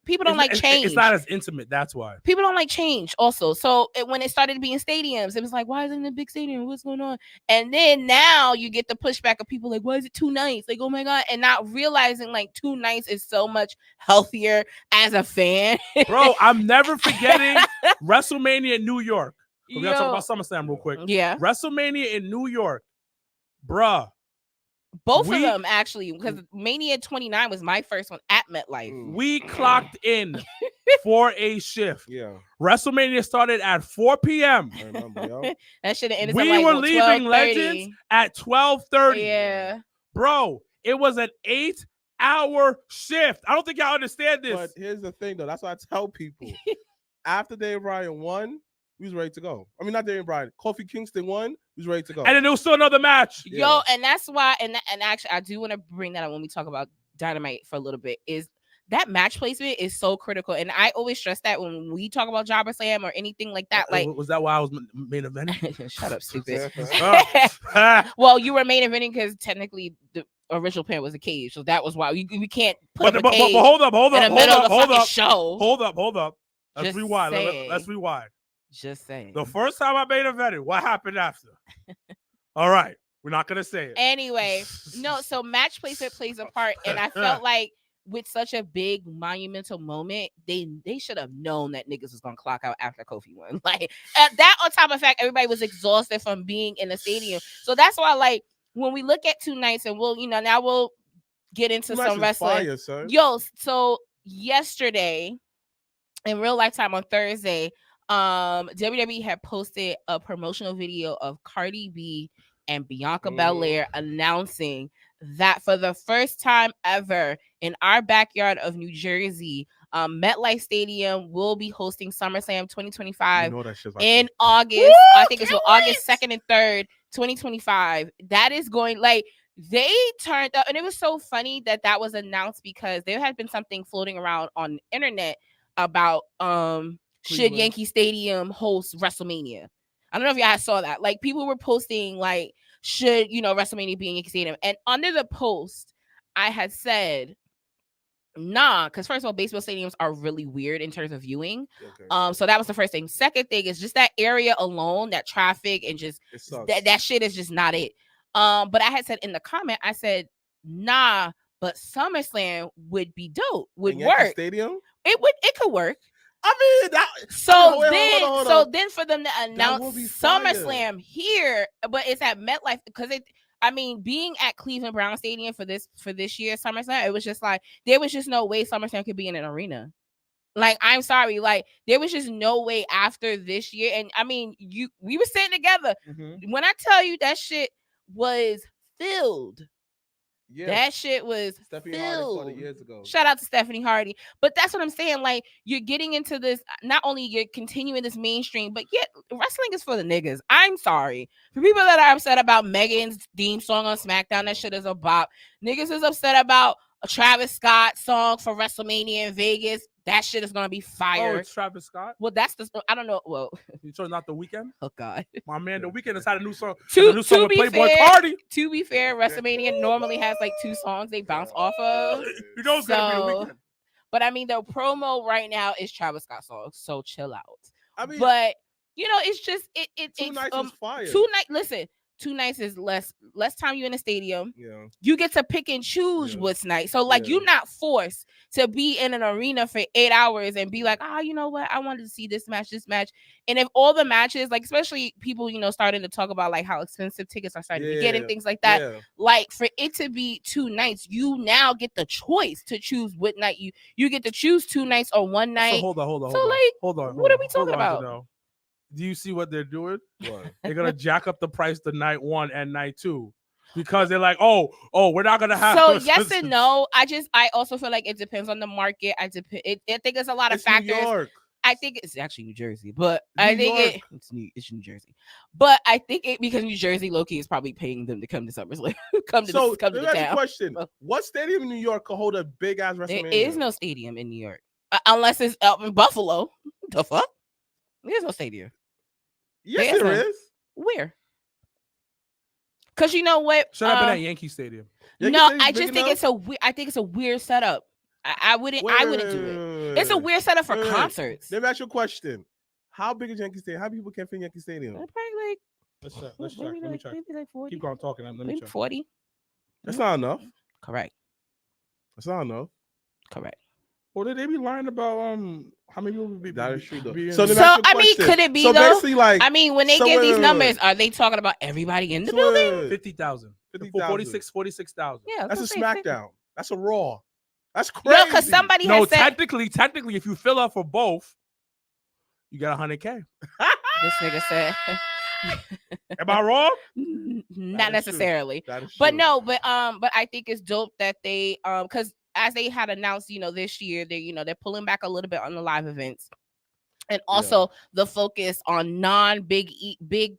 People don't like change. It's not as intimate. That's why people don't like change also. So when it started to be in stadiums, it was like, why isn't it a big stadium? What's going on? And then now you get the pushback of people like, why is it 2 nights? Like, oh my God. And not realizing like 2 nights is so much healthier as a fan. Bro, I'm never forgetting WrestleMania in New York. We gotta talk about SummerSlam real quick. Yeah. WrestleMania in New York. Bruh. Both of them, actually, because Mania 29 was my first one at MetLife. We clocked in for a shift. Yeah. WrestleMania started at 4 p.m. I remember, yo. That should have ended. We were leaving Legends at 12:30. Yeah. Bro, it was an 8-hour shift. I don't think y'all understand this. But here's the thing, though. That's why I tell people. After Dave Bryan won, we was ready to go. I mean, not Dave Bryan. Kofi Kingston won. We was ready to go. And then there was still another match. Yo, and that's why, and actually, I do want to bring that up when we talk about Dynamite for a little bit, is that match placement is so critical. And I always stress that when we talk about Jobberslam or anything like that. Like, was that why I was main eventing? Shut up, stupid. Well, you were main eventing because technically the original plan was a cage. So that was why we can't put but hold up. Show. Hold up. Let's rewind. Let's rewind. Just saying. The first time I made a vetting, what happened after? All right. We're not going to say it. Anyway, no, so match placement plays a part. And I felt like with such a big monumental moment, they should have known that niggas was going to clock out after Kofi won. Like that on top of the fact everybody was exhausted from being in the stadium. So that's why, like, when we look at 2 nights and now we'll get into some wrestling. Fire, yo, so yesterday in real lifetime on Thursday, WWE had posted a promotional video of Cardi B and Bianca Belair announcing that for the first time ever in our backyard of New Jersey, MetLife Stadium will be hosting SummerSlam 2025 in August. Woo, I think it's August 2nd and 3rd, 2025. That is going, like, they turned up, and it was so funny that was announced because there had been something floating around on the internet about should Yankee Stadium host WrestleMania. I don't know if y'all saw that. Like, people were posting like, should WrestleMania be in Yankee Stadium? And under the post, I had said, nah, because first of all, baseball stadiums are really weird in terms of viewing. Okay. So that was the first thing. Second thing is just that area alone, that traffic and just that shit is just not it. But I had said in the comment, I said, nah, but SummerSlam would be dope, would work. Stadium? It could work. I mean, that. So then for them to announce will be fire. SummerSlam here, but it's at MetLife because being at Cleveland Brown Stadium for this year SummerSlam, it was just like there was just no way SummerSlam could be in an arena. Like, I'm sorry, like there was just no way after this year. And I mean, we were sitting together. Mm-hmm. When I tell you that shit was filled. Yeah. That shit was Stephanie filled. Hardy 20 years ago. Shout out to Stephanie Hardy. But that's what I'm saying. Like, you're getting into this, not only you're continuing this mainstream, but yet wrestling is for the niggas. I'm sorry. For people that are upset about Megan's theme song on SmackDown, that shit is a bop. Niggas is upset about a Travis Scott song for WrestleMania in Vegas. That shit is gonna be fire. Oh, it's Travis Scott. Well, that's I don't know. Well, You sure not The Weeknd? oh god. My man, The Weeknd has had a new song. To with Playboy fair, Cardi. To be fair, WrestleMania normally has like 2 songs they bounce off of. You know it's gonna be The Weeknd. But I mean, the promo right now is Travis Scott song, so chill out. I mean, But you know, it's just Two Nights is fire. 2 nights. Listen, 2 nights is less time you in the stadium. Yeah. You get to pick and choose what's nice. So like, you're not forced to be in an arena for 8 hours and be like, you know what? I wanted to see this match. And if all the matches, like, especially people, starting to talk about like how expensive tickets are starting to get and things like that. Like, for it to be 2 nights, you now get the choice to choose what night you get to choose 2 nights or 1 night. So hold on. What are we talking about? Do you see what they're doing? What? They're gonna jack up the price to night 1 and night 2 because they're like, oh, we're not gonna have. So yes and no. I also feel like it depends on the market. I think it's a lot of factors. New York. I think it's actually New Jersey, but New I think York. it's New Jersey. But I think because New Jersey low-key is probably paying them to come to SummerSlam, come to the town. Question: what stadium in New York could hold a big ass WrestleMania? There is no stadium in New York unless it's up in Buffalo. The fuck? There's no stadium. Yes, there is. Where? Because you know what? Should have been at Yankee Stadium. I just think it's a weird setup. I wouldn't do it. It's a weird setup for concerts. Let me ask you a question. How big is Yankee Stadium? How many people can fit in Yankee Stadium? Probably like Let's check. Let me check. maybe like 40. Keep going talking. Let me Maybe check. 40. That's not enough. Correct. That's not enough. Correct. Well, did they be lying about how many people would be? That is true though. Be So in- I mean, could it be so though? basically, like, I mean, when they so give wait, these wait, numbers, wait. are they talking about everybody in the building? 50,000. 50,000. 46,000. Yeah, That's a SmackDown. That's a Raw. That's crazy. No, because somebody No, has said technically, if you fill up for both, you got 100K. this nigga said. Am I wrong? Not necessarily. That is But true. no, but I think it's dope that they because as they had announced, this year they're pulling back a little bit on the live events, and also the focus on non-big big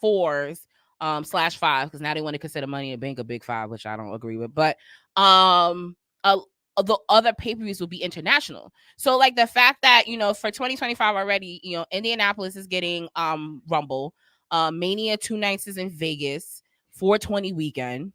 fours /5, because now they want to consider Money in the Bank a big 5, which I don't agree with. But the other pay-per-views will be international. So like the fact that for 2025 already, Indianapolis is getting Rumble, Mania 2 nights is in Vegas, 420 weekend.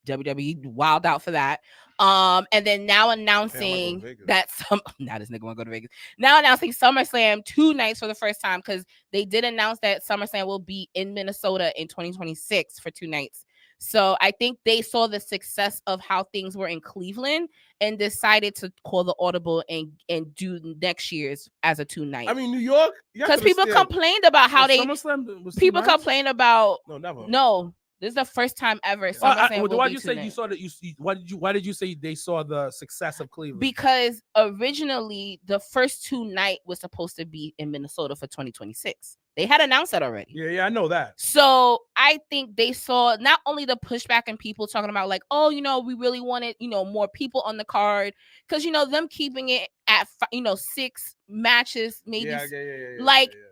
WWE wild out for that. And then now announcing that now this nigga want to go to Vegas. Now announcing SummerSlam 2 nights for the first time, because they did announce that SummerSlam will be in Minnesota in 2026 for 2 nights. So I think they saw the success of how things were in Cleveland and decided to call the audible and do next year's as a 2 night. I mean, New York, because people complained about how SummerSlam was people complained about never. No. This is the first time ever. Why did you say you saw that? Why did you say they saw the success of Cleveland? Because originally the first 2 night was supposed to be in Minnesota for 2026. They had announced that already. Yeah, I know that. So I think they saw not only the pushback and people talking about like, we really wanted, more people on the card, because them keeping it at 6 matches maybe.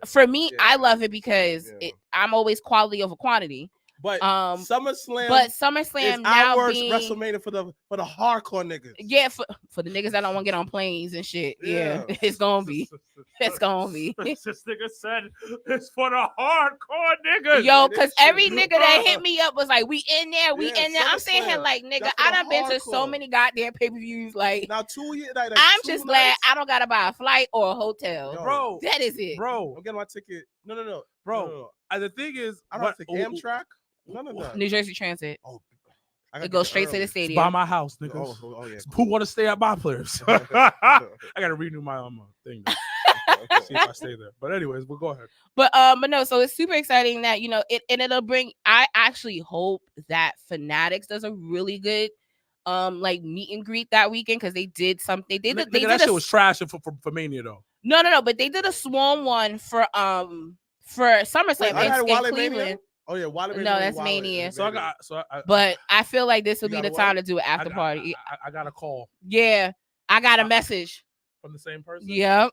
For me, I love it because I'm always quality over quantity. But SummerSlam is now our being WrestleMania for the hardcore niggas. Yeah, for the niggas that don't want to get on planes and shit. Yeah, it's gonna be. It's gonna be. This nigga said it's for the hardcore niggas. Yo, because every nigga that hit me up was like, "We in there, we in there." I'm saying here like, nigga, I done been to so many goddamn pay-per-views. Like now, 2 years. I'm just glad I don't gotta buy a flight or a hotel, bro. That is it, bro. I'm getting my ticket. No, bro. The thing is, I don't take Amtrak. None of that. New Jersey Transit. Oh, it goes straight to the stadium. It's by my house, niggas. Oh, yeah. Who want to stay at my place? I gotta renew my thing. Okay. See if I stay there. But anyways, we'll go ahead. But no, so it's super exciting that it'll bring. I actually hope that Fanatics does a really good like meet and greet that weekend because they did something. They did That shit was trash for Mania though. No, but they did a swarm one for SummerSlam Wait, I had in Wale Cleveland. Mania? Oh yeah, Wale Mania. No, that's Wale. Mania. So But I feel like this will You be got the a time what? to do an after party. I got a call Yeah, I got a message. from the same person. Yep,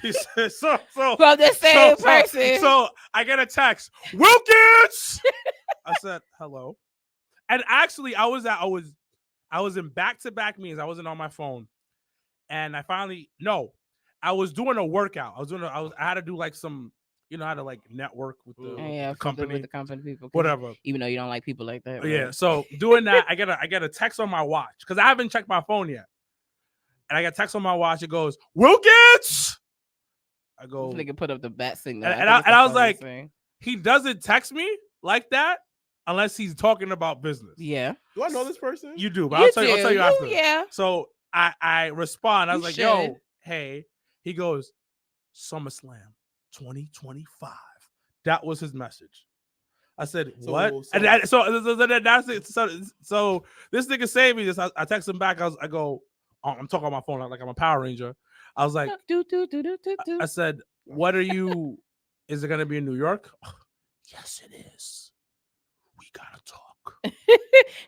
He said, so from the same person. So I get a text, Wilkins. I said hello, and actually I was in back-to-back meetings. I wasn't on my phone, and I was doing a workout. I had to do like some, I had to like network with the company, with the company people, whatever. Even though you don't like people like that. Yeah. right? So doing that, I get a text on my watch because I haven't checked my phone yet, and I got a text on my watch. It goes, Wilkins. I go, This nigga put up the bat signal. and I was like, he doesn't text me like that unless he's talking about business. yeah, Do I know this person? You do, but I'll tell you after. Yeah. So I respond. I was You like, should. yo, hey. He goes, SummerSlam 2025. That was his message. I said, what? And that's it. So this nigga saved me this. I text him back. I go, I'm talking on my phone like I'm a Power Ranger. I was like, I said, what are you? Is it gonna be in New York? Yes, it is. We gotta talk.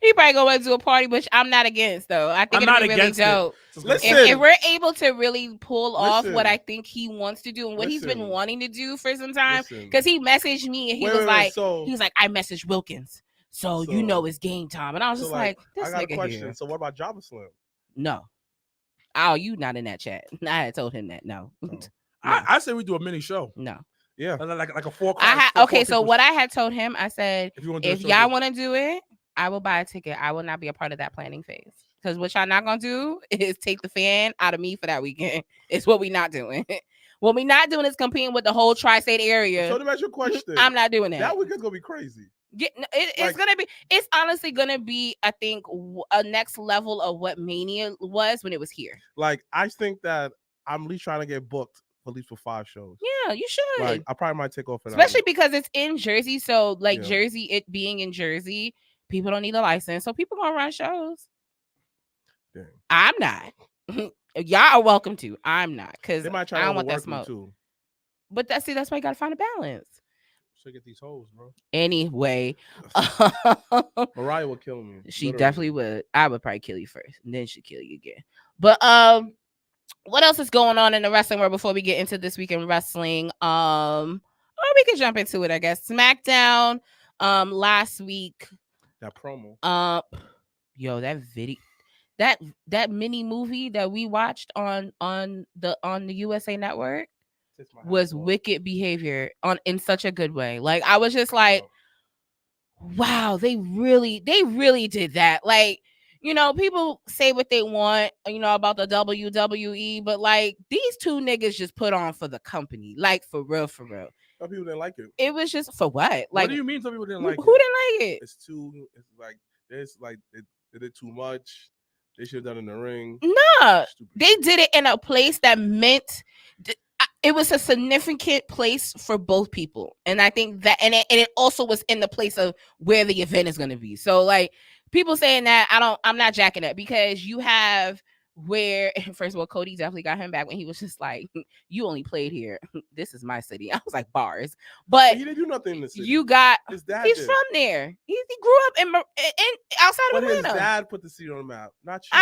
He probably gonna do a party, which I'm not against though. I think it'd be really dope. Listen, If we're able to really pull off what Listen. I think he wants to do and what he's been Listen. wanting to do for some time, Listen. because he messaged me and he Wait, was wait, like, so- he was like, I messaged Wilkins, so you know it's game time, and I was So, just like, this I got a nigga question. here. So what about Jobbertears? No, oh, you not in that chat. I had told him that. No, I said we do a mini show. no. Yeah. Like a 4 Okay, so what I had told him, I said, If you want to do a if show, y'all want to do it, I will buy a ticket. I will not be a part of that planning phase. Because what y'all not gonna do is take the fan out of me for that weekend. It's what we not doing. What we not doing is competing with the whole tri-state area. So to answer your question, I'm not doing that. that weekend's gonna be crazy. It's honestly gonna be, I think, a next level of what Mania was when it was here. Like I think that I'm at least trying to get booked at least for 5 shows. Yeah, you should. Like I probably might take off, Especially because it's in Jersey. So like Yeah. Jersey, it being in Jersey, people don't need a license. So people gonna run shows. Dang. I'm not. Y'all are welcome to. I'm not, because They might I try to don't want that overwork me smoke. too. But that's why you gotta find a balance. So get these hoes, bro. Anyway, Mariah will kill me. she literally. definitely would. I would probably kill you first, and then she'd kill you again. But what else is going on in the wrestling world before we get into this week in wrestling? Or we can jump into it, I guess. SmackDown last week. That promo. Yo, that video, that mini movie that we watched on the USA Network was wicked behavior in such a good way. Like I was just like, wow, they really did that. Like, people say what they want, about the WWE, but like these two niggas just put on for the company, like for real. Some people didn't like it. It was just for what? Like, What do you mean some people didn't like who it? didn't like it? It's too. It's like this. Like they did too much. They should have done it in the ring. Nah, Stupid. they did it in a place that meant it was a significant place for both people, and I think that, and it also was in the place of where the event is going to be. So, like people saying that, I'm not jacking that, because you have where, first of all, Cody definitely got him back when he was just like, "You only played here. This is my city." I was like, bars, but He didn't do nothing in the city. you got. His dad He's did. from there. He grew up in outside But of his Atlanta. dad put the city on the map. Not you.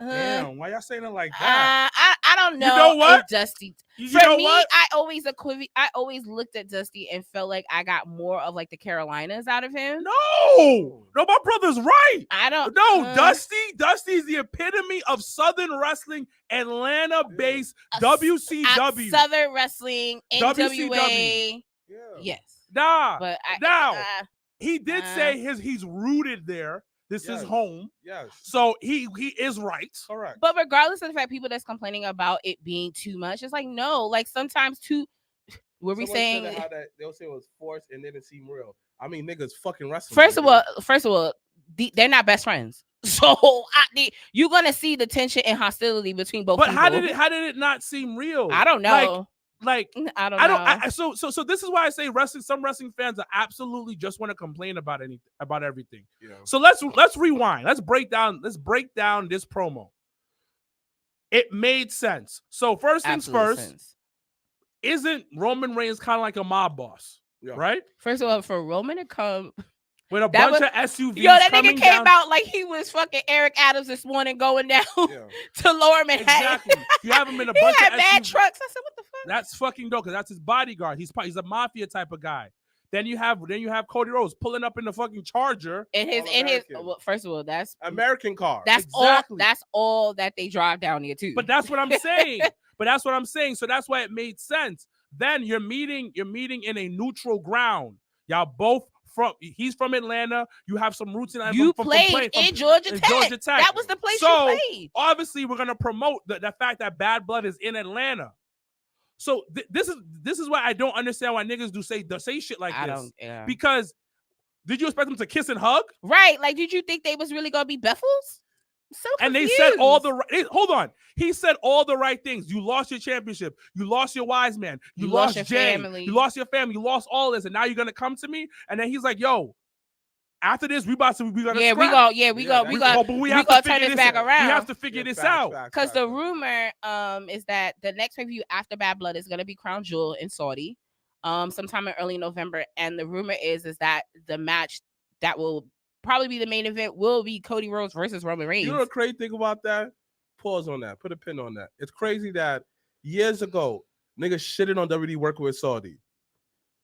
Damn, why y'all saying it like that? I don't know. You know what? If Dusty. You For know me, what? I always looked at Dusty and felt like I got more of like the Carolinas out of him. No, my brother's right. I don't. No, Dusty is the epitome of Southern wrestling, Atlanta-based WCW. Southern wrestling, NWA. Yeah. Yes, Nah, but he did say he's rooted there. This is Yes. home, Yes. so he is right. Correct. but regardless of the fact, people that's complaining about it being too much, it's like no, like sometimes too. What we Someone said saying? how that they'll say it was forced and then it seemed real. I mean, niggas fucking wrestling. First of all, they're not best friends. So you're gonna see the tension and hostility between both. But people. how did it not seem real? I don't know. Like I don't know. So this is why I say some wrestling fans are absolutely just want to complain about everything. Yeah. So let's rewind. Let's break down this promo. It made sense. So first things first, isn't Roman Reigns kind of like a mob boss? Yeah. Right? First of all, for Roman to come with a bunch of SUVs. Yo, that nigga came out like he was fucking Eric Adams this morning going down to Lower Manhattan. Exactly. You have him in a bunch of bad SUVs. trucks. I said, what the fuck? That's fucking dope because that's his bodyguard. He's a mafia type of guy. Then you have Cody Rhodes pulling up in the fucking Charger. Well, first of all, that's American car. That's all that they drive down here too. But that's what I'm saying. So that's why it made sense. Then you're meeting in a neutral ground. Y'all both he's from Atlanta. You have some roots in Atlanta. You played in Georgia Tech. That was the place you played. Obviously, we're gonna promote the fact that Bad Blood is in Atlanta. So this is why I don't understand why niggas do say shit like this. Because did you expect them to kiss and hug? Right. Like, did you think they was really gonna be Bethels? So and they said all the right. Hold on. He said all the right things. You lost your championship. You lost your wise man. You lost your family. You lost your family. You lost all this, and now you're gonna come to me. And then he's like, "Yo, after this, we gonna turn this back around. We have to figure this out." Because the rumor is that the next pay-per-view after Bad Blood is gonna be Crown Jewel in Saudi, sometime in early November. And the rumor is that the match that will probably be the main event will be Cody Rhodes versus Roman Reigns. You know the crazy thing about that? Pause on that. Put a pin on that. It's crazy that years ago, niggas shitted on WWE working with Saudi.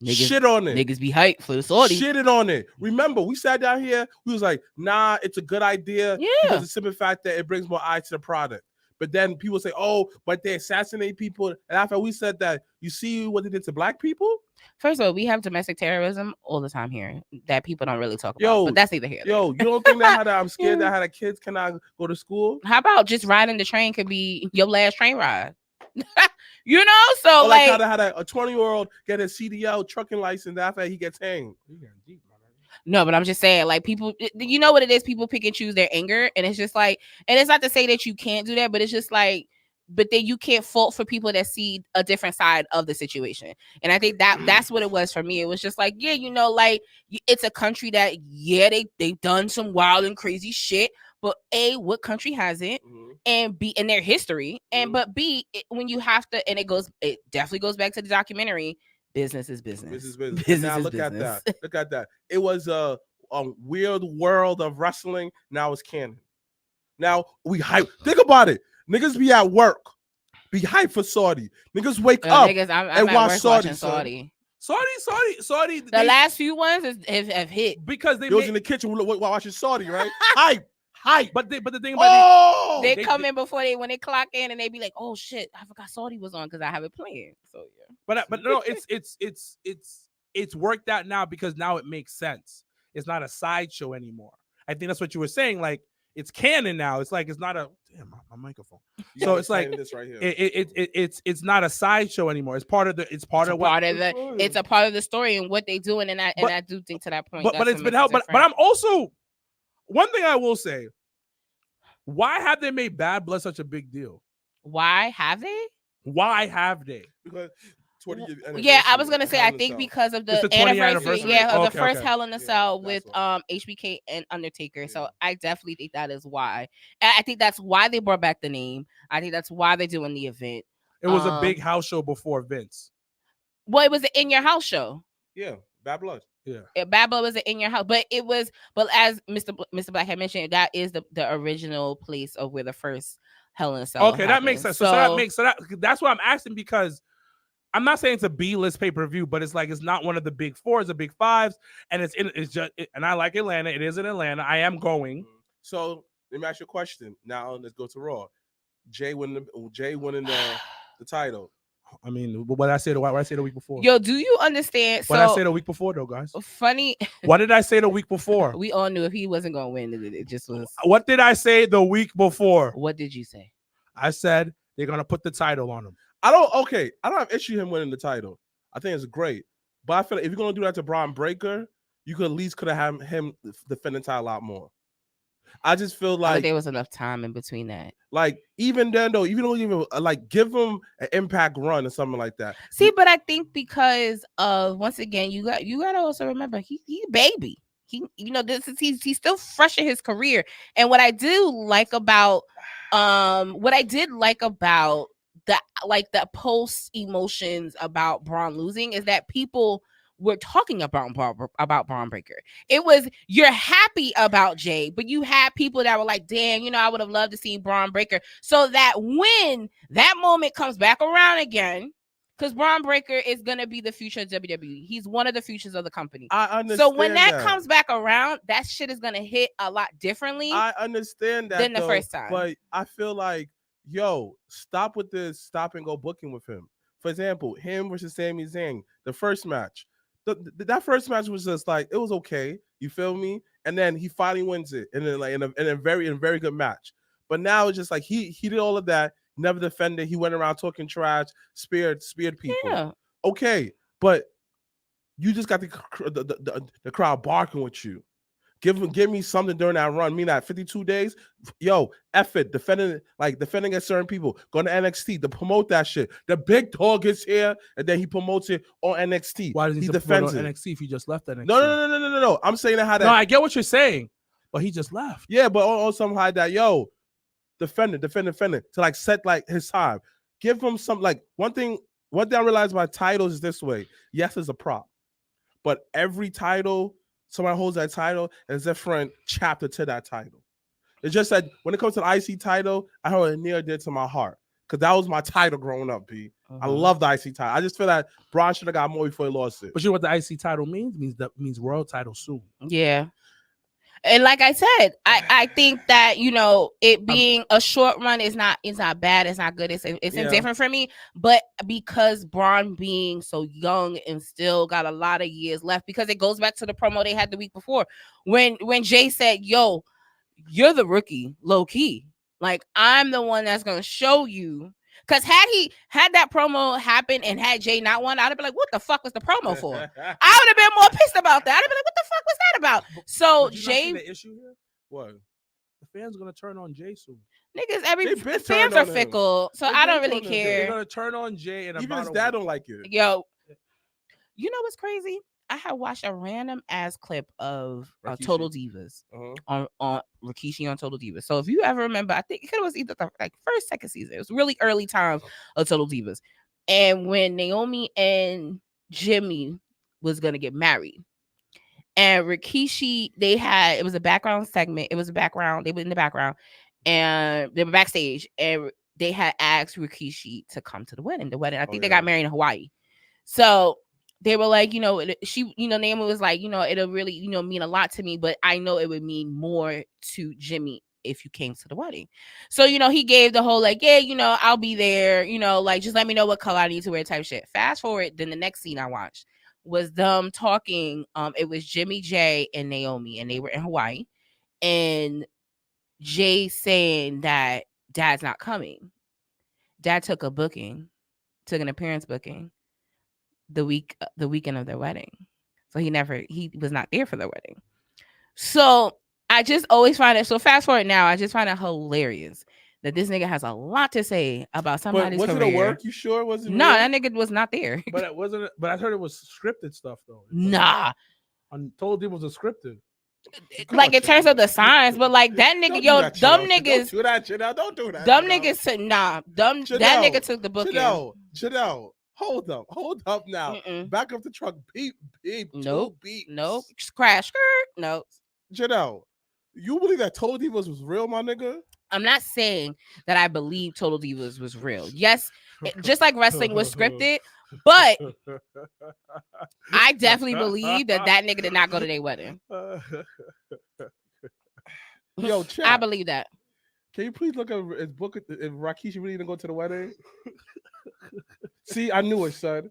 Shit on it. Niggas be hyped for the Saudi. Shitted on it. Remember, we sat down here. We was like, nah, it's a good idea. Yeah. Because the simple fact that it brings more eyes to the product. But then people say, oh, but they assassinate people. And after we said that, you see what they did to black people? First of all, we have domestic terrorism all the time here that people don't really talk about. But that's neither here. You don't think that I'm scared that how the kids cannot go to school? How about just riding the train could be your last train ride? You know, so or like how a 20-year-old get a CDL trucking license after he gets hanged. No, but I'm just saying, like, people, you know what it is? People pick and choose their anger, and it's just like, and it's not to say that you can't do that, but it's just like, but then you can't fault for people that see a different side of the situation. And I think that's what it was for me. It was just like, yeah, you know, like, it's a country that, yeah, they've done some wild and crazy shit, but A, what country hasn't? And B, in their history, and but B, when you have to, and it definitely goes back to the documentary. Business is business. Business now look at that. Look at that. It was a weird world of wrestling. Now it's canon. Now we hype. Think about it. Niggas be at work, be hype for Saudi. Niggas wake up and watch Saudi. Saudi. The last few ones have hit because they was in the kitchen watching Saudi, right? Hype. But the thing about they come in before when they clock in and they be like, oh shit, I forgot Saudi was on because I have it playing. So yeah. But no, it's worked out now because now it makes sense. It's not a sideshow anymore. I think that's what you were saying. Like, it's canon now. It's like it's not a my microphone. So it's like this right here. It's not a sideshow anymore. It's part of the. It's a part of the story and what they do. And I do think to that point. But it's been helped. But I'm also. One thing I will say, why have they made Bad Blood such a big deal? Why have they? Because 20 years. Yeah, I was gonna say I think because of the anniversary. Yeah, of the first Hell in a Cell with HBK and Undertaker. So I definitely think that is why. And I think that's why they brought back the name. I think that's why they're doing the event. It was a big house show before Vince. Well, it was an in your house show. Yeah, Bad Blood. Yeah, Bad Blood was in your house, but it was. But as Mr. Black had mentioned, that is the original place of where the first Hell in a Cell. Okay, that makes sense. So that's what I'm asking, because I'm not saying it's a B-list pay-per-view, but it's like it's not one of the big fours, the big fives, and and I like Atlanta. It is in Atlanta. I am going. So let me ask you a question. Now let's go to Raw. Jay winning the title. I mean, what did I say the week before? Yo, do you understand? What did I say the week before, though, guys? Funny. What did I say the week before? We all knew if he wasn't going to win, it just was. What did I say the week before? What did you say? I said they're going to put the title on him. I don't have issue him winning the title. I think it's great. But I feel like if you're going to do that to Braun Breaker, you could at least have him defend the title a lot more. I just feel Like like there was enough time in between that. like even then though, even though even like give him an Impact run or something like that. See, but I think because of once again, you got to also remember he a baby. He he's still fresh in his career. And what I do like about the post emotions about Braun losing is that people were talking about Braun Breaker. It was you're happy about Jay, but you had people that were like, damn, I would have loved to see Braun Breaker. So that when that moment comes back around again, because Braun Breaker is gonna be the future of WWE. He's one of the futures of the company. I understand. So when that comes back around, that shit is gonna hit a lot differently. I understand that than the first time. But I feel like, yo, stop with this stop and go booking with him. For example, him versus Sami Zayn, the first match. That first match was just like it was okay, you feel me? And then he finally wins it, and then like in a very good match. But now it's just like he did all of that, never defended. He went around talking trash, speared people. Yeah. Okay, but you just got the crowd barking with you. Give me something during that run. Mean that 52 days, yo, F it. Defending against certain people. Going to NXT to promote that shit. The big dog is here, and then he promotes it on NXT. Why does he defends on NXT if he just left NXT? No. I'm saying that how that. No, I get what you're saying, but he just left. Yeah, but on some high that yo, defend it to like set like his time. Give him some like one thing I realized about titles is this way. Yes, it's a prop, but every title. Somebody holds that title, and there's a different chapter to that title. It's just that when it comes to the IC title, I heard it near dear to my heart because that was my title growing up, B. I love the IC title. I just feel that Braun should have got more before he lost it. But you know what the IC title means? It means world title soon. Yeah. And like I said, I think that it being a short run is not bad, it's not good, it's indifferent for me. But because Braun being so young and still got a lot of years left, because it goes back to the promo they had the week before when Jay said, "Yo, you're the rookie, low key. Like I'm the one that's gonna show you." Because had that promo happened and had Jay not won, I'd have been like, what the fuck was the promo for? I would have been more pissed about that. I'd have been like, what the fuck was that about? So Jay, the issue here? What? The fans are gonna turn on Jay soon. Niggas, fans are fickle, so I don't really care. They're gonna turn on Jay, and even his dad don't like it. Yo, you know what's crazy? I had watched a random ass clip of Total Divas on Rikishi on Total Divas. So if you ever remember, I think it was either the first, second season. It was really early times of Total Divas. And when Naomi and Jimmy was gonna get married, and Rikishi, it was a background segment. It was a background. They were in the background, and they were backstage, and they had asked Rikishi to come to the wedding. I think they got married in Hawaii. So they were like, Naomi was like, it'll really, mean a lot to me, but I know it would mean more to Jimmy if you came to the wedding. So, he gave the whole like, yeah, I'll be there, just let me know what color I need to wear type shit. Fast forward, then the next scene I watched was them talking. It was Jimmy, Jay, and Naomi, and they were in Hawaii, and Jay saying that Dad's not coming. Dad took an appearance booking the weekend of their wedding. So he was not there for their wedding. So I just always find it, so fast forward now, I just find it hilarious that this nigga has a lot to say about somebody's career. Was it a work? You sure? Was it No, real? that nigga was not there. But it wasn't. But I heard it was scripted stuff though. Nah. I told you it was a scripted. Like in terms of the signs, but like that nigga, dumb niggas. Don't do that, Chanel. Don't do that. Dumb niggas said, nah. That nigga took the booking. Chanel. Hold up now. Back up the truck. Beep. Nope. Crash. Nope. Janelle, you believe that Total Divas was real, my nigga? I'm not saying that I believe Total Divas was real. Yes, just like wrestling was scripted, but I definitely believe that nigga did not go to their wedding. Yo, chat. I believe that. Can you please look at his book if Rikishi really didn't go to the wedding? See, I knew it, son.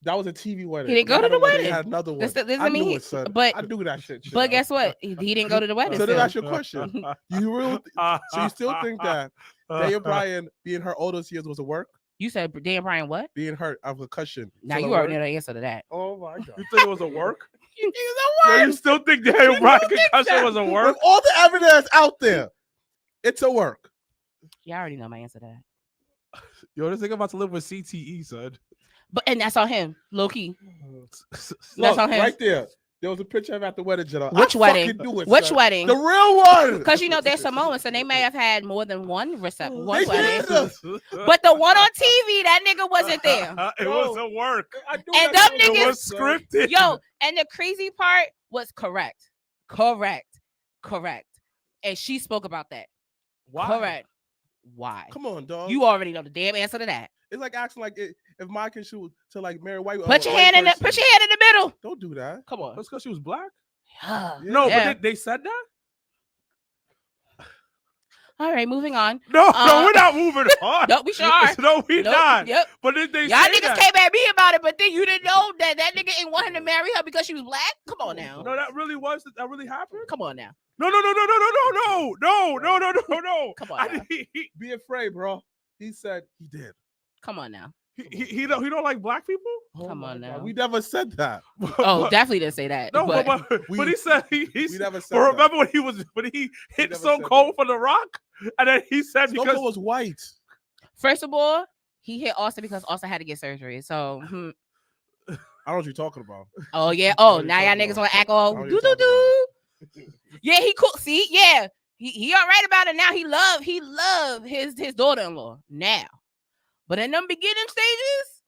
That was a TV wedding. He didn't go to the wedding. He had another one. I knew it, son. But I knew that shit. But guess what? He didn't go to the wedding. So let me ask you a question. So you still think that Daniel Bryan being hurt all those years was a work? You said Daniel Bryan what? Being hurt of a concussion. Now you already know the answer to that. Oh my God. You think it was a work? You still think Daniel Bryan concussion was a work? With all the evidence out there, it's a work. Y'all already know my answer to that. Yo, this nigga about to live with CTE, son. And that's on him, low key. Look, That's on him. right there. There was a picture of him at the wedding, Jenna. Which wedding? Which wedding? The real one. Because you know they're Samoan, so they may have had more than one reception, one They wedding. did. But the one on TV, that nigga wasn't there. It was a work. And them It niggas, was scripted. yo, and the crazy part was correct. And she spoke about that. Why? Correct. Why? Come on, dog. You already know the damn answer to that. It's like asking like if Mike can shoot to like marry white. Put your hand in the middle. Don't do that. Come on. That's because she was black. Yeah. No, Yeah. but they said that. All right, moving on. No, we're not moving on. No, we sure are. No, we Nope. not. Yep. But did they Y'all say niggas that? came at me about it, but then you didn't know that nigga ain't want him to marry her because she was black? Come on now. No, that really happened. Come on now. No. Come on now. Be afraid, bro. He said he did. Come on now. He don't like black people. Come on now. We never said that. Oh, definitely didn't say that. No, but but he said he We never said but that. remember when he hit never Stone said Cold that. for The Rock, and then he said Stone because Cold was white. first of all, he hit Austin because Austin had to get surgery. So, I don't know what you're talking about. oh yeah. What Oh, are you now y'all talking niggas about? want to act all What are do you do talking do. Yeah, he cool. See, yeah, he all right about it now. He love his daughter-in-law now, but in them beginning stages,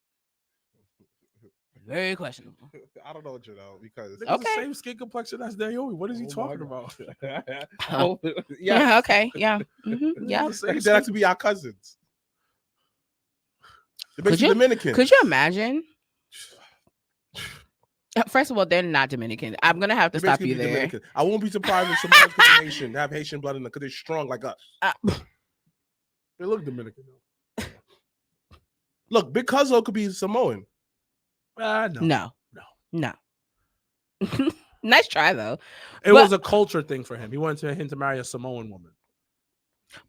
very questionable. I don't know what you know because Nigga's Okay. the same skin complexion as Naomi. What is he Oh my talking God. about? Oh. yeah, Yeah. Okay. Yeah. Yeah. The same they skin- have to be our cousins. They Could makes you you- Dominican. Could you imagine? First of all, they're not Dominican. I'm gonna have to They stop basically you be there. Dominican. I won't be surprised if someone's Haitian. They have Haitian blood in them because they're strong like us. They look Dominican though. Look, Big Cuzzo could be Samoan. No. Nice try though. It But- was a culture thing for him. He wanted him to marry a Samoan woman.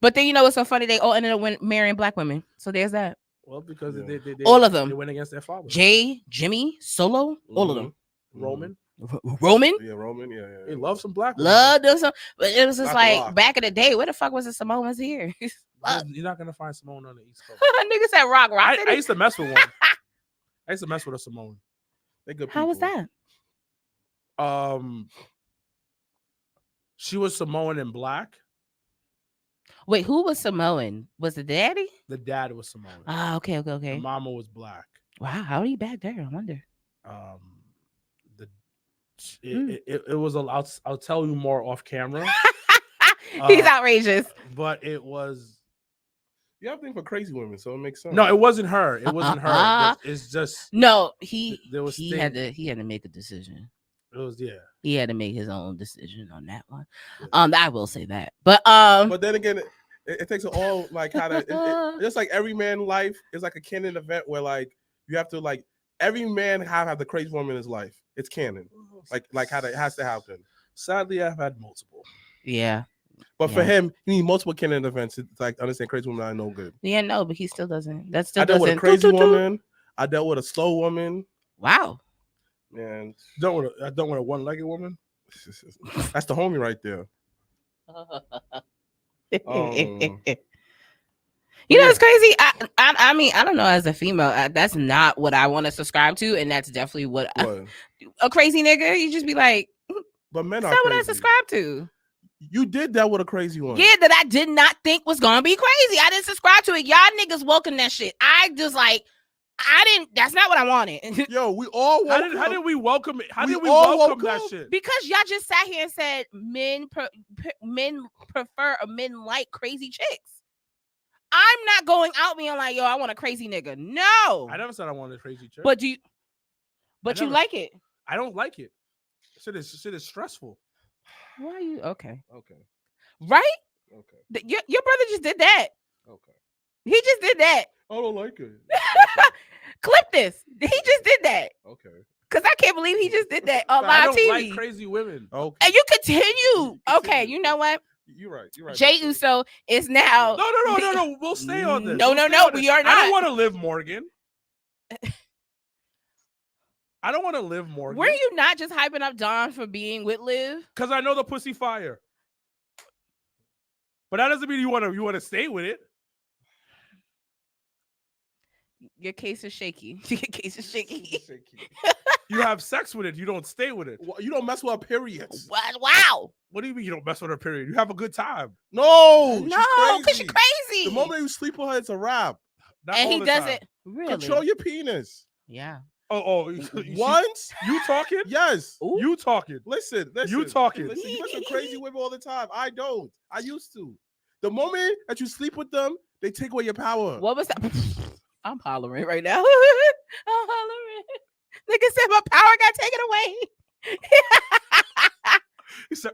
But then you know what's so funny? They all ended up marrying black women. So there's that. Well, because Yeah. they All of them. They went against their father. Jay, Jimmy, Solo, all of them. Roman. Roman, Yeah, Roman. Yeah. He loves some black women. love them some. But it was just Not like The Rock. back in the day. Where the fuck was the Samoans here? You're not gonna find Samoan on the East Coast. Nigga said rock. I used to mess with one. I used to mess with a Samoan. They good How was people. that? She was Samoan and black. Wait, who was Samoan? Was the daddy? The dad was Samoan. Ah, okay. The mama was black. Wow, how are you back there? I wonder. It was a. I'll tell you more off camera. He's outrageous. But it was. You have a thing for crazy women, so it makes sense. No, it wasn't her. It wasn't her. It's just. No, There was he had to make a decision. It was He had to make his own decision on that one. I will say that. But then again, it takes it all like how to. Just like every man life is like a canon event where like you have to like every man have the crazy woman in his life. It's canon, like how it has to happen. Sadly, I've had multiple. yeah. But for Yeah. him, he need multiple canon events to like understand crazy women are no good. Yeah, no, but he still doesn't. That still I dealt with a doesn't. crazy woman. I dealt with a slow woman. Wow. Man, I don't want a one-legged woman. that's the homie right there. You know, it's crazy. I mean, I don't know. As a female, that's not what I want to subscribe to, and that's definitely what But, a crazy nigga. You just be like, but men that's are not what I crazy. subscribe to. You did that with a crazy one. Yeah, that I did not think was gonna be crazy. I didn't subscribe to it. Y'all niggas welcome that shit. I just like, I didn't. That's not what I wanted. Yo, we all How did we welcome it? How We did we all welcome woke that up. shit? Because y'all just sat here and said men prefer or men like crazy chicks. I'm not going out being like, yo, I want a crazy nigga. No. I never said I wanted a crazy chick. But you never- like it. I don't like it. Shit is stressful. Why are you okay? Okay. Right? Okay. Your brother just did that. Okay. He just did that. I don't like it. Clip this. He just did that. Okay. Because I can't believe he just did that on I live don't TV. like crazy women. Okay. And you continue. Okay, Continue. you know what? You're right. You're right. Jay Uso is now. No. We'll stay on this. No, We'll no, stay no, on this. we are I not. don't want to live Morgan. I don't want to live more. Were you not just hyping up Dawn for being with Liv? Because I know the pussy fire. But that doesn't mean you want to stay with it. Your case is shaky. Your case is shaky. You have sex with it. You don't stay with it. You don't mess with her periods. What? Wow. What do you mean you don't mess with her period? You have a good time. No, Because she's crazy. The moment you sleep with her, it's a wrap. Not and all he the doesn't time. really Control your penis. Yeah. Oh, Once? you talking? Yes. Ooh. You talking? Listen. You talking? Listen, you mess with crazy women all the time. I don't. I used to. The moment that you sleep with them, they take away your power. What was that? I'm hollering right now. I'm hollering. Nigga said my power got taken away. He said,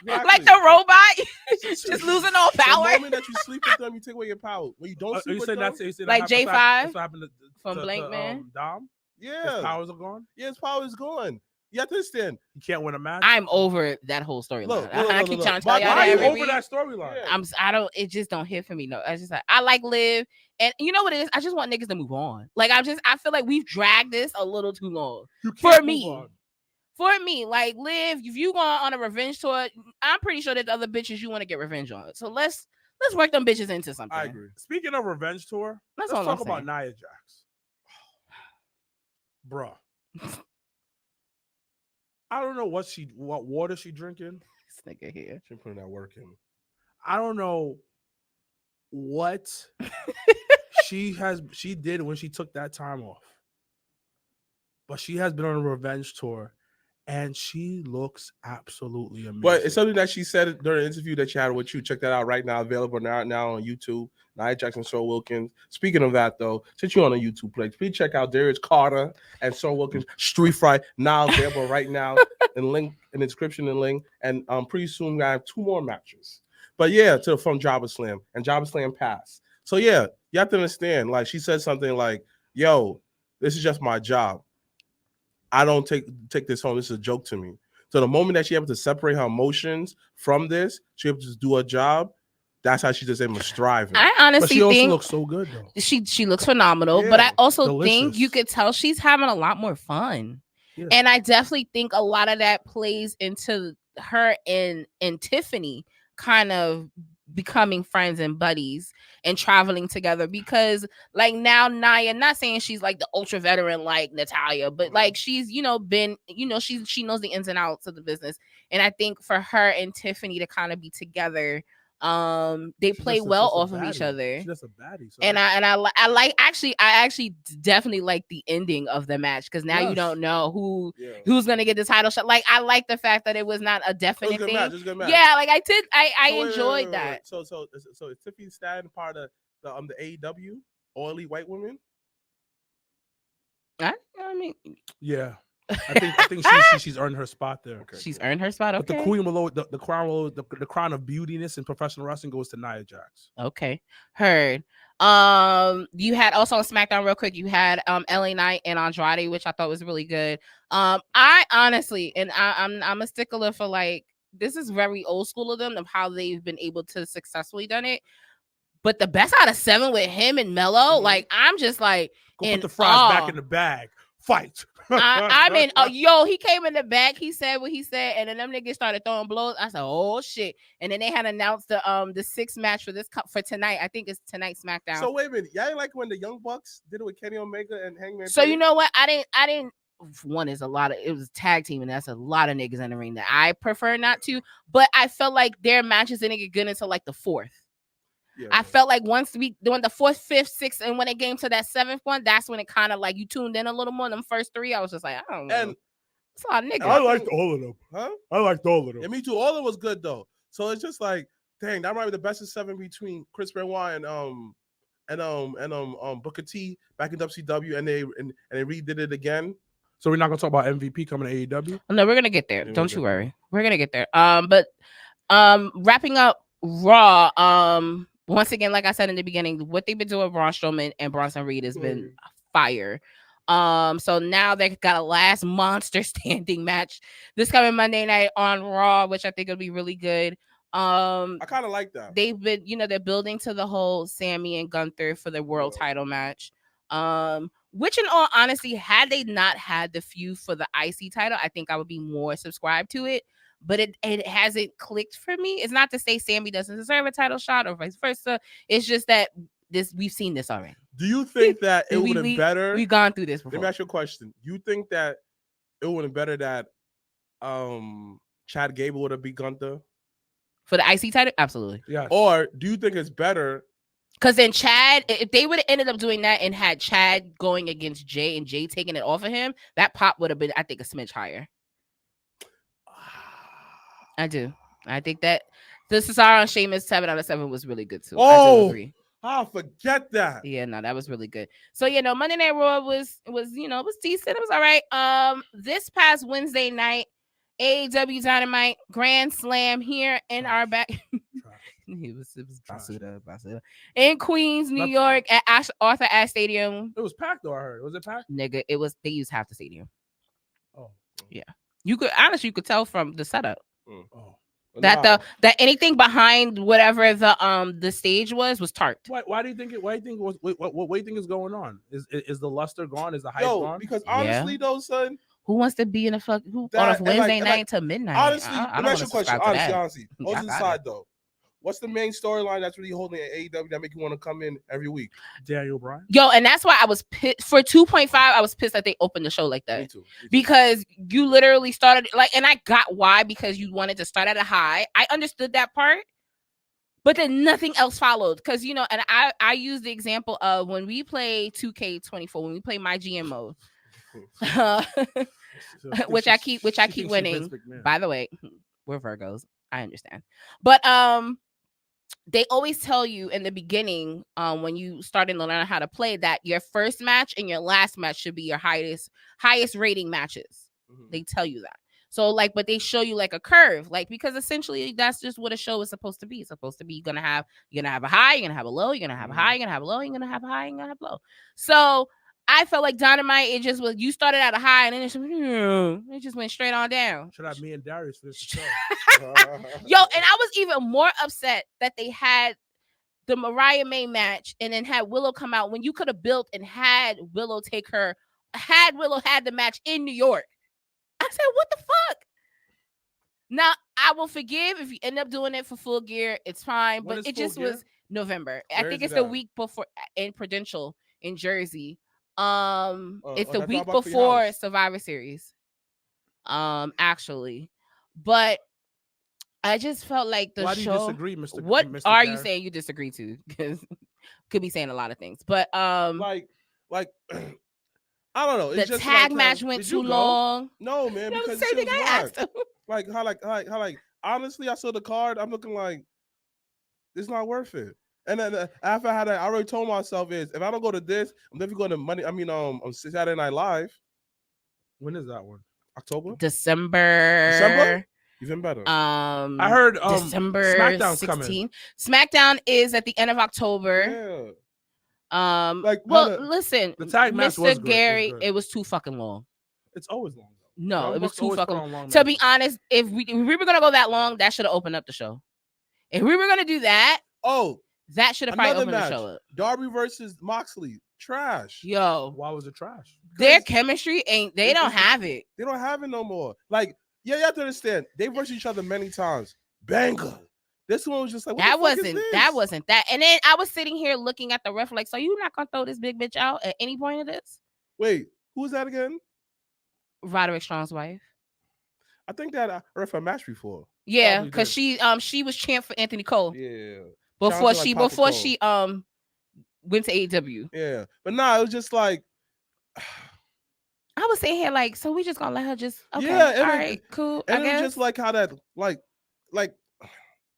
Like the robot, just losing all power. The moment that you sleep with them, you take away your power. When you don't sleep with them, like J5 that's what happened from Blank Man. Dom. Yeah, His powers are gone. Yeah, his power is gone. You have to understand. You can't win a match. I'm over that whole storyline. I keep trying to tell y'all Why are that. you over that storyline? Yeah. I don't. It just don't hit for me. No, I just like I like Liv, and you know what it is. I just want niggas to move on. Like I feel like we've dragged this a little too long for me. For me, like Liv, if you going on a revenge tour, I'm pretty sure there's other bitches you want to get revenge on. So let's work them bitches into something. I agree. Speaking of revenge tour, let's talk about Nia Jax. Bruh. I don't know what water she drinking. This nigga here. She putting that work in. I don't know what she did when she took that time off. But she has been on a revenge tour and she looks absolutely amazing. But it's something that she said during the interview that she had with you. Check that out right now. Available now on YouTube. Nia Jax and Saul Wilkins. Speaking of that, though, since you're on a YouTube page, please check out Darius Carter and Saul Wilkins Street Fight now available right now. And link in the description and link. And pretty soon we have 2 more matches. But yeah, from Jobberslam and Jobberslam Pass. So yeah, you have to understand. Like she said something like, "Yo, this is just my job. I don't take this home. This is a joke to me." So the moment that she's able to separate her emotions from this, she's able to just do her job. That's how she's just able to strive. I honestly but she also think looks so good though. She looks phenomenal, but I also think delicious. you could tell she's having a lot more fun. Yeah. And I definitely think a lot of that plays into her and Tiffany kind of becoming friends and buddies and traveling together, because like now Nia, not saying she's like the ultra veteran like Natalya, but like she's been she knows the ins and outs of the business, and I think for her and Tiffany to kind of be together, they play well off of each other. She's just a baddie. So and I actually definitely like the ending of the match, because now you don't know who's gonna get the title shot. Like I like the fact that it was not a definite thing. Good match. Yeah, like I enjoyed that. So is Tiffany Stratton part of the AEW All Elite White Women? I mean, yeah. I think she's earned her spot there. Okay, she's earned her spot. Okay. But the queen below the crown below the crown of beautiness in professional wrestling goes to Nia Jax. Okay, heard. You had also on SmackDown real quick. You had LA Knight and Andrade, which I thought was really good. I honestly, and I'm a stickler for like, this is very old school of them, of how they've been able to successfully done it. But the best out of 7 with him and Mello, like I'm just like, go put the fries back in the bag. Fight. I mean, yo, he came in the back. He said what he said, and then them niggas started throwing blows. I said, "Oh shit!" And then they had announced the 6th match for this for tonight. I think it's tonight's SmackDown. So wait a minute, y'all ain't like when the Young Bucks did it with Kenny Omega and Hangman? So you know what? I didn't. One is it was tag team, and that's a lot of niggas in the ring that I prefer not to. But I felt like their matches didn't get good until like the 4th. Yeah, I felt like once we doing the 4th, 5th, 6th, and when it came to that 7th one, that's when it kind of like you tuned in a little more. Them first 3, I was just like, I don't know. And it's a lot of niggas. I liked all of them. Huh? I liked all of them. Yeah, me too. All of them was good though. So it's just like, dang, that might be the best of 7 between Chris Benoit and Booker T back in WCW, and they redid it again. So we're not gonna talk about MVP coming to AEW. No, we're gonna get there. Don't you worry. We're gonna get there. But wrapping up Raw. Once again, like I said in the beginning, what they've been doing with Braun Strowman and Bronson Reed has been fire. So now they got a last monster standing match this coming Monday night on Raw, which I think will be really good. I kind of like that. They've been, they're building to the whole Sammy and Gunther for the world title match. Which, in all honesty, had they not had the feud for the IC title, I think I would be more subscribed to it. But it hasn't clicked for me. It's not to say Sammy doesn't deserve a title shot or vice versa. It's just that we've seen this already. Do you think that it would have been better? We've gone through this before. Let me ask you a question. You think that it would have been better that Chad Gable would have beat Gunther? For the IC title? Absolutely. Yeah. Or do you think it's better? Because then Chad, if they would have ended up doing that and had Chad going against Jay and Jay taking it off of him, that pop would have been, I think, a smidge higher. I do. I think that the Cesaro and Sheamus 7 out of 7 was really good too. I do agree. I'll forget that. Yeah, no, that was really good. So, Monday Night Raw was it was decent. It was all right. This past Wednesday night, AEW Dynamite Grand Slam here in our back. It was Basuda. In Queens, New York, at Arthur Ashe Stadium. It was packed though, I heard. Was it packed? Nigga, they used half the stadium. Oh. Yeah. You could tell from the setup. Oh. That anything behind whatever the stage was tarped. Why do you think what do you think is going on? Is the luster gone? Is the hype gone? Because honestly though, son, who wants to be in on a Wednesday night to midnight? Honestly, I let me ask you a question. Honestly. All to the side though. What's the main storyline that's really holding at AEW that make you want to come in every week? Daniel Bryan. Yo, and that's why I was pissed for 2.5. I was pissed that they opened the show like that. Me too. Because you literally started and I got why, because you wanted to start at a high. I understood that part, but then nothing else followed. Because and I use the example of when we play 2K24, when we play my GM mode, which I keep winning. By the way, we're Virgos. I understand, but they always tell you in the beginning, when you starting to learn how to play, that your first match and your last match should be your highest rating matches. Mm-hmm. They tell you that. So but they show you like a curve, because essentially that's just what a show is supposed to be. It's supposed to be you're gonna have a high, you're gonna have a low, you're gonna have a high, you're gonna have a low, you're gonna have a high, you're gonna have a low. So I felt like Dynamite, it just was, you started at a high and then it just went straight on down. Should have me and Darius for this show. Yo, and I was even more upset that they had the Mariah May match and then had Willow come out when you could have built and had Willow had the match in New York. I said, what the fuck? Now, I will forgive if you end up doing it for Full Gear. It's fine, but it just was November. I think it's the week before in Prudential in Jersey. It's the week before Survivor Series. Actually, but I just felt like the Why show. Do you disagree, Mr. What Mr. are Garrett? you saying you disagree to? Because could be saying a lot of things, but like I don't know. It's the just tag match went too long. No, man, because the same thing I asked him. How honestly, I saw the card. I'm looking like it's not worth it. And then after I had that, I already told myself is if I don't go to this, I'm definitely going to Monday. I mean, on Saturday Night Live. When is that one? October? December? Even better. I heard December SmackDown's 16th. coming. SmackDown is at the end of October. Yeah. Listen, the tag match Mr. was good. Gary, it was too fucking long. It's always long. No, it was too fucking long. To matches. be honest, if we were gonna go that long, that should have opened up the show. If we were gonna do that, that should have probably opened the show up. Darby versus Moxley, trash. Yo, why was it trash? Their chemistry ain't. They don't have it. They don't have it no more. You have to understand. They versed each other many times. Banger. This one was just like, that wasn't that. And then I was sitting here looking at the ref like, so you not gonna throw this big bitch out at any point of this? Wait, who was that again? Roderick Strong's wife. I think that I ref a match before. Yeah, because she was champ for Anthony Cole. Yeah. Before she went to AEW. Yeah, but nah, it was just like I was sitting here like, so we just gonna let her just all right, cool. And I guess. It was just like how that like.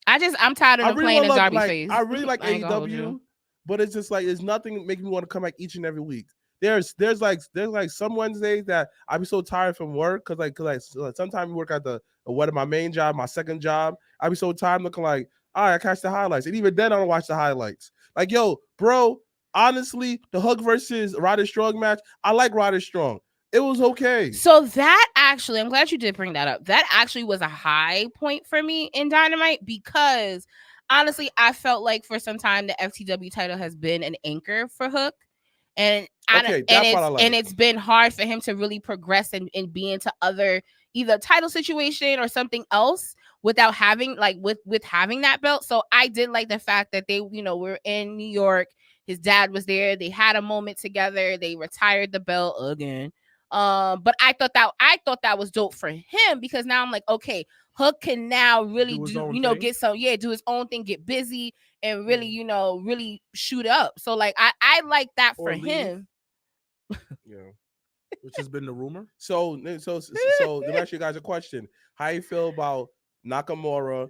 I'm tired of them playing in Darby's face. I really like AEW, but it's just like there's nothing making me want to come back each and every week. There's like some Wednesdays that I'd be so tired from work because sometimes we work at my main job, my second job. I'd be so tired looking like, all right, I catch the highlights, and even then I don't watch the highlights. Like, yo, bro, honestly, the Hook versus Roderick Strong match, I like Roderick Strong. It was okay. So that actually, I'm glad you did bring that up. That actually was a high point for me in Dynamite because honestly, I felt like for some time the FTW title has been an anchor for Hook. And And it's been hard for him to really progress and be into other either title situation or something else without having with having that belt. So I did like the fact that they, were in New York. His dad was there. They had a moment together. They retired the belt again. But I thought that was dope for him because now I'm like, okay, Hook can now really do his own thing, get busy and really, really shoot up. So like I like that for him. Yeah. Which has been the rumor. So let me ask you guys a question. How you feel about Nakamura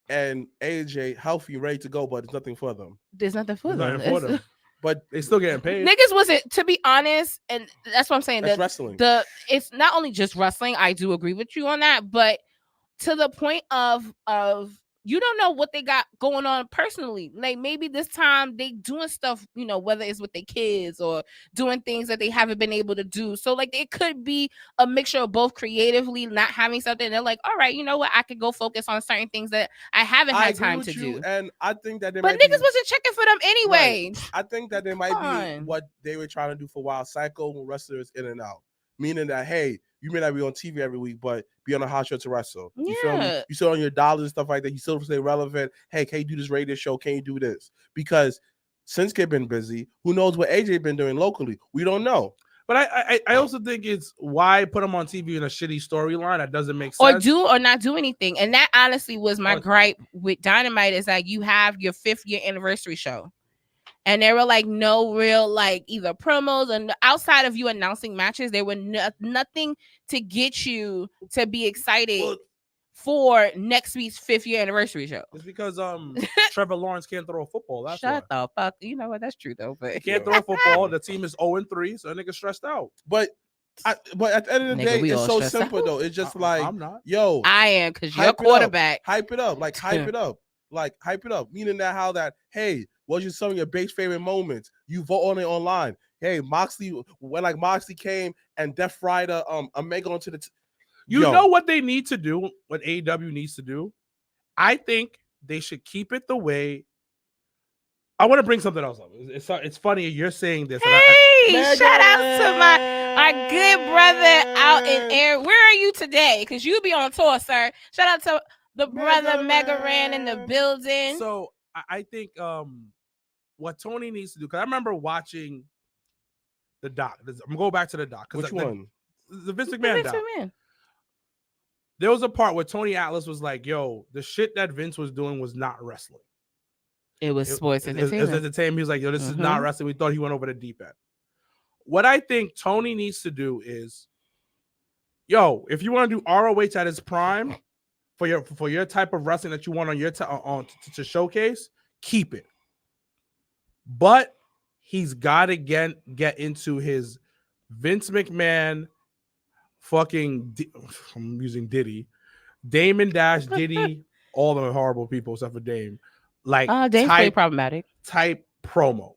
and AJ healthy, ready to go, but there's nothing for them? There's nothing for them. But they still getting paid. Niggas wasn't, to be honest, and that's what I'm saying. That's wrestling. It's not only just wrestling. I do agree with you on that, but to the point of you don't know what they got going on personally. Like maybe this time they doing stuff, whether it's with their kids or doing things that they haven't been able to do. So like it could be a mixture of both creatively not having something. They're like, all right, you know what? I could go focus on certain things that I haven't had time to do. And I think that but niggas wasn't checking for them anyway. Right. I think that they might be what they were trying to do for a while. Cycle wrestlers in and out. Meaning that, hey, you may not be on TV every week, but be on a hot show to wrestle. You feel me? You still on your dollars and stuff like that. You still stay relevant. Hey, can you do this radio show? Can you do this? Because since Kid been busy, who knows what AJ been doing locally? We don't know. But I also think it's why put him on TV in a shitty storyline that doesn't make sense. Or do or not do anything. And that honestly was my gripe with Dynamite is like you have your 5th year anniversary show. And there were like no real like either promos and outside of you announcing matches, there were nothing to get you to be excited for next week's 5th year anniversary show. It's because Trevor Lawrence can't throw a football. That's Shut the fuck. You know what? That's true though. But he can't throw a football. The team is 0-3, so nigga stressed out. But at the end of the day, it's so simple though. It's just like I'm not. Yo, I am because you're quarterback. Hype it up, like hype it up, like hype it up. Meaning that how that hey. What are some of your big favorite moments? You vote on it online. Hey, Moxley, when like Moxley came and Death Rider, Omega onto the. You know what they need to do? What AEW needs to do? I think they should keep it the way. I want to bring something else up. It's funny you're saying this. Hey, shout out to our good brother out in air. Where are you today? Because you be on tour, sir. Shout out to the brother Mega Ran in the building. So I think what Tony needs to do, because I remember watching the doc. I'm gonna go back to the doc. Which one? The Vince McMahon doc. There was a part where Tony Atlas was like, yo, the shit that Vince was doing was not wrestling. It was sports entertainment. It was entertainment. He was like, yo, this is not wrestling. We thought he went over the deep end. What I think Tony needs to do is, yo, if you want to do ROH at its prime, for your type of wrestling that you want on your to showcase, keep it. But he's got to get into his Vince McMahon fucking I'm using Diddy, Damon Dash, Diddy, all the horrible people except for Dame. Like Dame's pretty problematic. Type promo.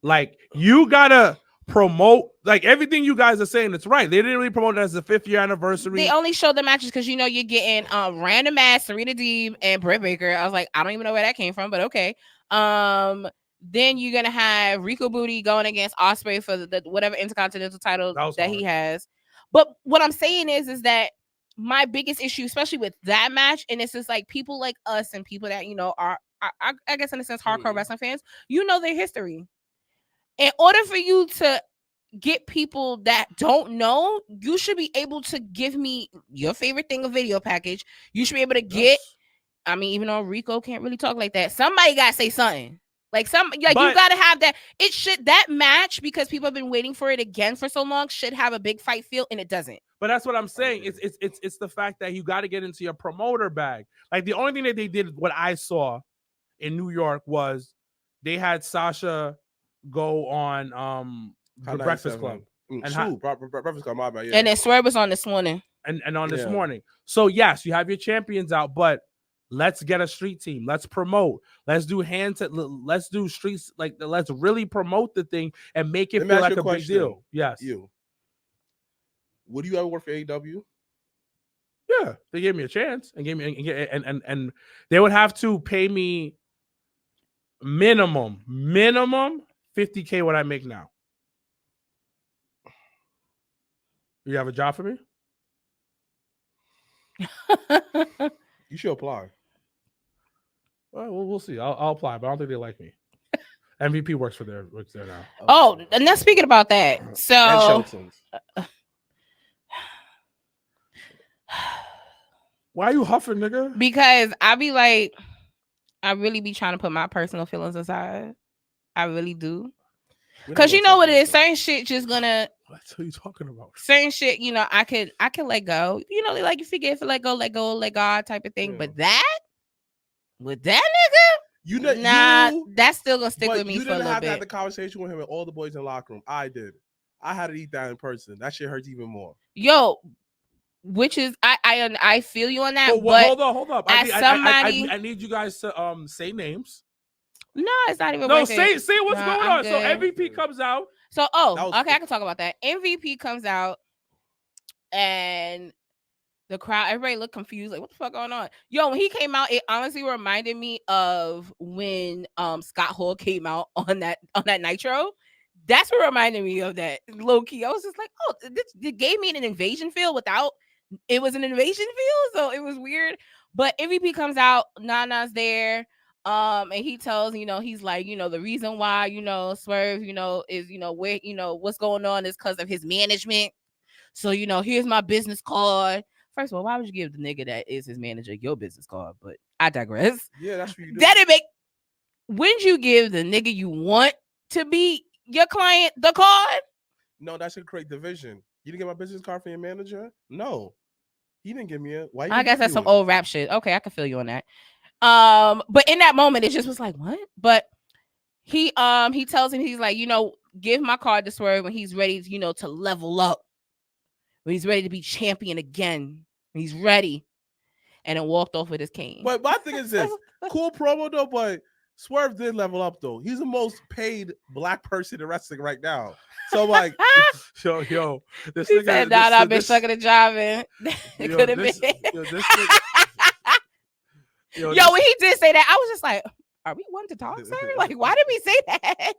Like you gotta promote like everything you guys are saying. It's right. They didn't really promote it as the 5th year anniversary. They only showed the matches because you're getting random ass Serena Deeb and Britt Baker. I was like, I don't even know where that came from, but okay. Then you're gonna have Rico Booty going against Ospreay for the whatever Intercontinental title that he has. But what I'm saying is that my biggest issue, especially with that match, and it's just like people like us and people that are I guess in a sense hardcore wrestling fans, their history. In order for you to get people that don't know, you should be able to give me your favorite thing, a video package. You should be able to get, I mean, even though Rico can't really talk like that, somebody got to say something. You got to have that. It should, that match, because people have been waiting for it again for so long, should have a big fight feel, and it doesn't. But that's what I'm saying. It's the fact that you got to get into your promoter bag. Like the only thing that they did, what I saw in New York, was they had Sasha go on the Breakfast Club. Breakfast Club, my bad. Yeah. And then Swerve was on this morning. And on this morning. So yes, you have your champions out, but let's get a street team. Let's promote. Let's do let's do streets. Like let's really promote the thing and make it feel like a big deal. Yes. Would you ever work for AEW? Yeah, they gave me a chance and gave me and they would have to pay me minimum $50K what I make now. You have a job for me? You should apply. Well, we'll see. I'll apply, but I don't think they like me. MVP works there now. Oh, and now speaking about that, so And Shelton's. Why are you huffing, nigga? because I be like, I really be trying to put my personal feelings aside. I really do. Because you know what it is, certain shit just gonna. That's what you talking about. Certain shit, you know, I can let go. You know, like you forget to let go, let God type of thing. Yeah. But that with that nigga, You know, nah, that's still gonna stick but with me you for a didn't little have to have bit. the conversation with him and all the boys in the locker room. I did. I had to eat that in person. That shit hurts even more. Yo, which is I feel you on that. But, But hold up. as I need you guys to say names. no, it's not even. No, worth say it. what's Nah, going I'm on. So good. MVP comes out. So That was okay, I cool. can talk about that. MVP comes out, and the crowd, everybody looked confused, like what the fuck going on? Yo, when he came out, it honestly reminded me of when Scott Hall came out on that Nitro. That's what reminded me of that, low key. I was just like, oh, it gave me an invasion feel without it was an invasion feel, so it was weird. But MVP comes out, Nana's there. And he tells, he's like, the reason why, Swerve, is, where, what's going on is because of his management. So, here's my business card. First of all, why would you give the nigga that is his manager your business card? But I digress. Yeah, that's what you do. Wouldn't you give the nigga you want to be your client the card? No, that should create division. You didn't get my business card for your manager? No. He didn't give me it. Why? I guess that's some old rap shit. Okay, I can feel you on that. But in that moment, it just was like, what? But he tells him, he's like, give my card to Swerve when he's ready, to level up. When he's ready to be champion again. When he's ready. And then walked off with his cane. But my thing is this. Cool promo though, but Swerve did level up though. He's the most paid black person in wrestling right now. So like yo, this he nigga said, nah, I've been stuck in the job in. It could have been. Yo, when he did say that, I was just like, are we one to talk, sir? Like, why did we say that?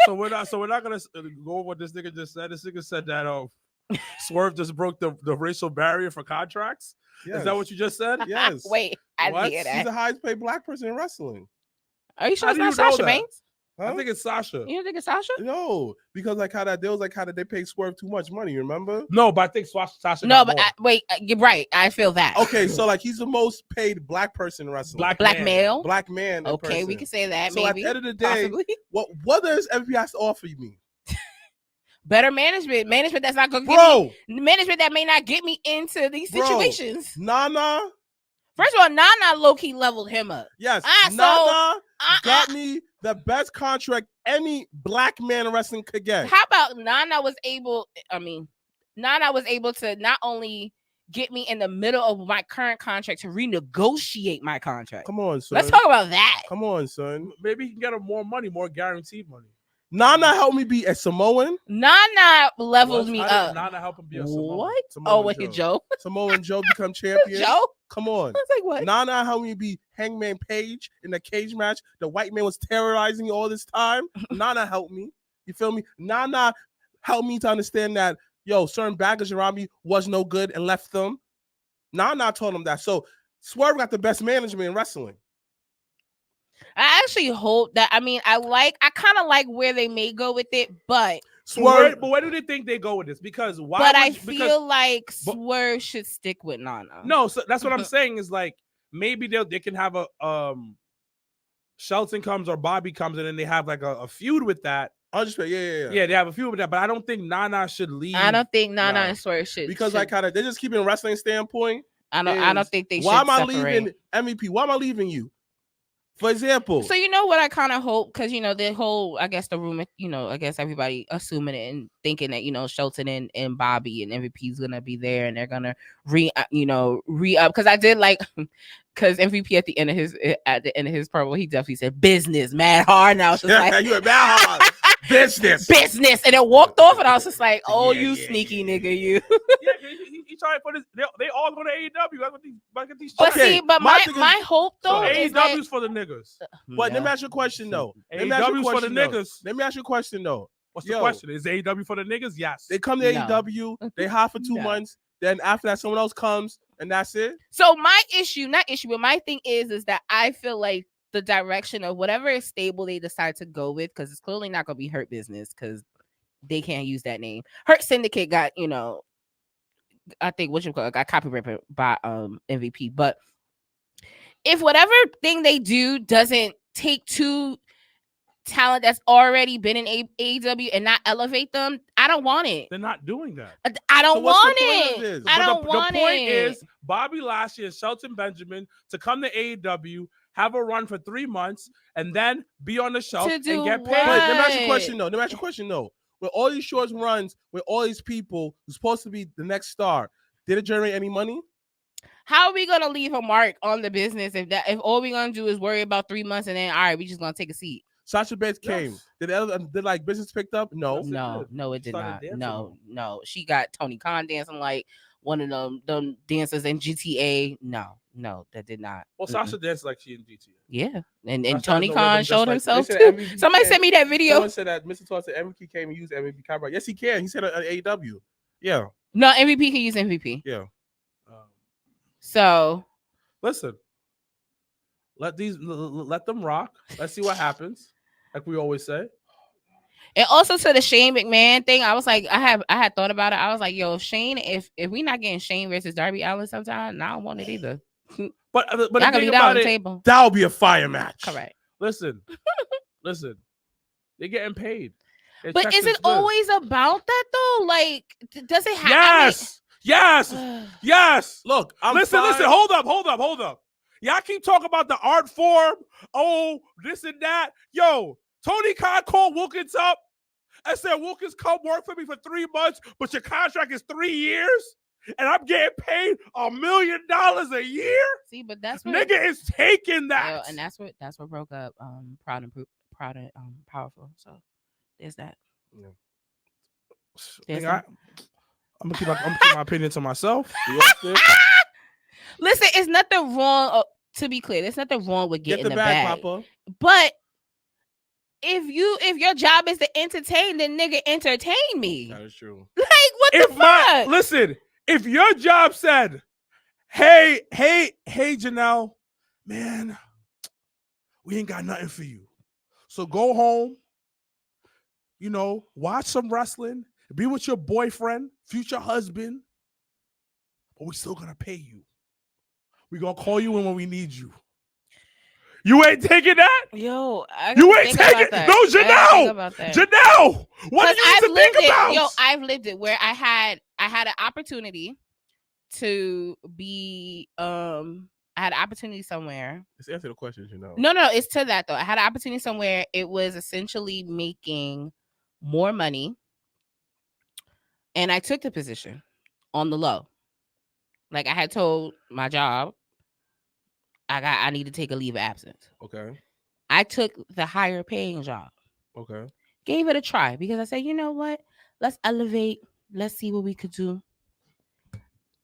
So we're not gonna go over what this nigga just said. This nigga said that Swerve just broke the racial barrier for contracts. Yes. Is that what you just said? Yes. Wait, I didn't hear that. He's the highest paid black person in wrestling. Are you sure it's not Sasha Banks? Huh? I think it's Sasha. You don't think it's Sasha? No, because like how they paid Swerve too much money. You remember? No, but I think Sasha. No, but you're right. I feel that. Okay, so like he's the most paid black person in wrestling. Black male. Black man. Okay, we can say that. So maybe. at the end of the day, what does MVP has to offer me? Better management that's not gonna management that may not get me into these situations. Nana. First of all, Nana low-key leveled him up. Yes, Nana got me the best contract any black man in wrestling could get. How about Nana was able to not only get me in the middle of my current contract to renegotiate my contract. Come on, son. Let's talk about that. Come on, son. Maybe he can get him more money, more guaranteed money. Nana helped me be a Samoan. Nana leveled me up. Nana helped him be a Samoan. What? Samoan wait, Joe. Samoan Joe become champion. Joe? Come on. I was like, what? Nana helped me be Hangman Page in the cage match. The white man was terrorizing me all this time. Nana helped me. You feel me? Nana helped me to understand that, certain baggage around me was no good and left them. Nana told him that. So Swerve got the best management in wrestling. I actually hope that. I kind of like where they may go with it, but Swerve. But where do they think they go with this? Because why? But I feel like Swerve should stick with Nana. No, so that's what I'm saying. Is like maybe they can have a Shelton comes or Bobby comes and then they have like a feud with that. I'll just say, yeah, they have a feud with that. But I don't think Nana should leave. I don't think Nana and Swerve should because like kind of they just keep it in wrestling standpoint. I don't think they should. Why am I leaving MVP? Why am I leaving you? For example. So you know what I kind of hope, because the whole, I guess the rumor, I guess everybody assuming it and thinking that Shelton and Bobby and MVP is gonna be there and they're gonna re-up, because I did like, because MVP at the end of his promo, he definitely said business mad hard. Now it's just like you were mad hard. business, and then walked off, and I was just like, you sneaky nigga, you. He tried to put his. They all go to AEW. Look at these. But see, my hope though is that AEW's for the niggas. But let me ask you a question though. AEW's for the niggas. Let me ask you a question though. What's the question? Is AEW for the niggas? Yes. They come to AEW, they hot for 2 months. Then after that, someone else comes, and that's it. So my but my thing is that I feel like the direction of whatever is stable they decide to go with, because it's clearly not going to be Hurt Business, because they can't use that name. Hurt Syndicate got, I think got copyrighted by MVP. But if whatever thing they do doesn't take two talent that's already been in AEW and not elevate them, I don't want it. They're not doing that. I don't want it. I don't want it. The point is Bobby Lashley and Shelton Benjamin to come to AEW, have a run for 3 months, and then be on the shelf and get paid. What? But let me ask you a question though. With all these short runs, with all these people who's supposed to be the next star, did it generate any money? How are we gonna leave a mark on the business if all we're gonna do is worry about 3 months and then all right, we just gonna take a seat? Sasha Banks came. Did like business picked up? No, it did not. No. She got Tony Khan dancing like one of them dancers in GTA. No, that did not. Well, Sasha danced like she in GTA. Yeah, and Tony Khan showed himself too. Somebody sent me that video. Someone said that Mr. Todd said MVP came and used MVP copyright. Yes, he can. He said on AEW. Yeah. No, MVP can use MVP. Yeah. So listen. Let them rock. Let's see what happens. Like we always say. And also to the Shane McMahon thing, I was like, I had thought about it. I was like, yo, Shane, if we not getting Shane versus Darby Allin sometime, I don't want it either. But I can leave that on the table. That'll be a fire match. Correct. Listen. They're getting paid. But is it always about that though? Like, does it have? Yes. Look, listen. Hold up. Y'all keep talking about the art form. Oh, this and that. Yo, Tony Khan called Wilkins up and said, Wilkins, come work for me for 3 months, but your contract is 3 years, and I'm getting paid $1 million a year. See, but that's what nigga is taking that. Yo, and that's what broke up Proud and Powerful. So there's that. Yeah. I'm gonna keep my opinion to myself. Listen, it's nothing wrong. To be clear, there's nothing wrong with getting the bag. Papa. But if your job is to entertain, then nigga entertain me. That is true. Like what the fuck? Listen, if your job said, hey, Janelle, man, we ain't got nothing for you. So go home, watch some wrestling, be with your boyfriend, future husband, but we still gonna pay you. We gonna call you in when we need you. You ain't taking that? Yo, you ain't taking that. No, Janelle, what do you need to think about? Yo, I've lived it where I had an opportunity to be I had an opportunity somewhere. Let's answer the question, No, it's to that though. I had an opportunity somewhere. It was essentially making more money, and I took the position on the low. Like I had told my job, I need to take a leave of absence. Okay. I took the higher paying job. Okay. Gave it a try because I said, you know what? Let's elevate. Let's see what we could do.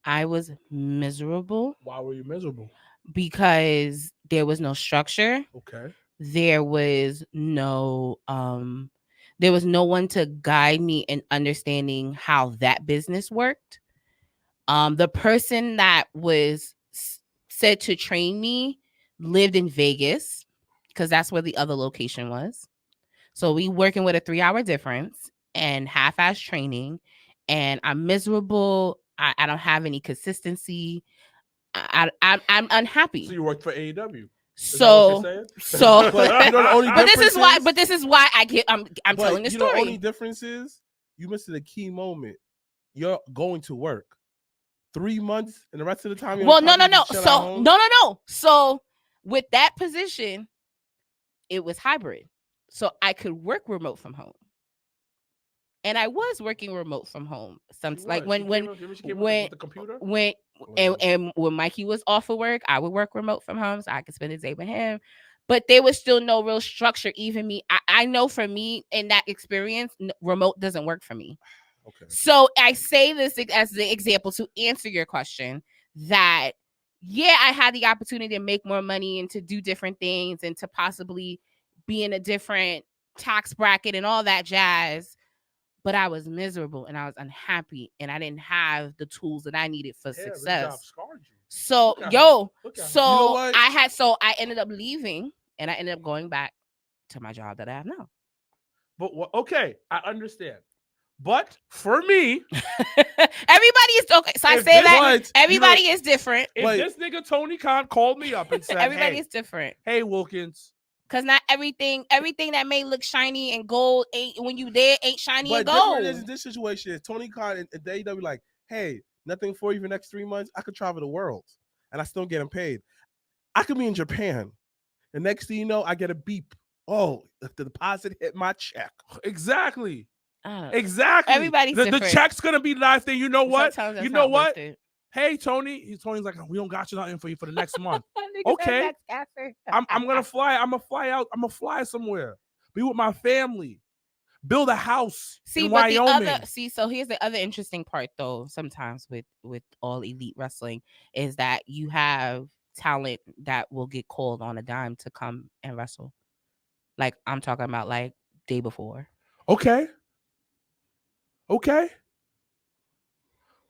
I was miserable. Why were you miserable? Because there was no structure. Okay. There was no one to guide me in understanding how that business worked. The person that was said to train me lived in Vegas because that's where the other location was. So we working with a 3-hour difference and half-ass training, and I'm miserable. I don't have any consistency. I'm unhappy. So you worked for AEW. But this is why I'm telling the story. The only difference is you missed the key moment. You're going to work 3 months, and the rest of the time. No. So with that position, it was hybrid, so I could work remote from home, and I was working remote from home. When Mikey was off of work, I would work remote from home, so I could spend the day with him. But there was still no real structure. Even me, I know for me in that experience, remote doesn't work for me. Okay. So I say this as the example to answer your question that, yeah, I had the opportunity to make more money and to do different things and to possibly be in a different tax bracket and all that jazz but I was miserable and I was unhappy and I didn't have the tools that I needed for Yeah, this job success. scarred you. So, Look at yo, her. Look at her. so You know what? I ended up leaving and I ended up going back to my job that I have now. But okay, I understand. But for me, Everybody is okay. So I If say this- that But, everybody is different. if Wait. this nigga Tony Khan called me up and said, Everybody hey, is different. hey, Wilkins, Cause not everything that may look shiny and gold ain't when you there ain't shiny But and different gold. is in this situation is Tony Khan and the AEW like, hey, nothing for you for the next 3 months. I could travel the world and I still get him paid. I could be in Japan. The next thing you know, I get a beep. Oh, the deposit hit my check. exactly. Uh, Exactly. Everybody's the different. check's gonna be nice. Then you know what? sometimes that's You know not what? worth it. Hey, Tony's like, we don't got you nothing for you for the next month. Nigga said Okay. that's after. I'm gonna fly. I'm gonna fly out. I'm gonna fly somewhere. Be with my family. Build a house See, in but Wyoming. the other so here's the other interesting part though. Sometimes with all elite wrestling is that you have talent that will get called on a dime to come and wrestle. Like I'm talking about like day before. Okay.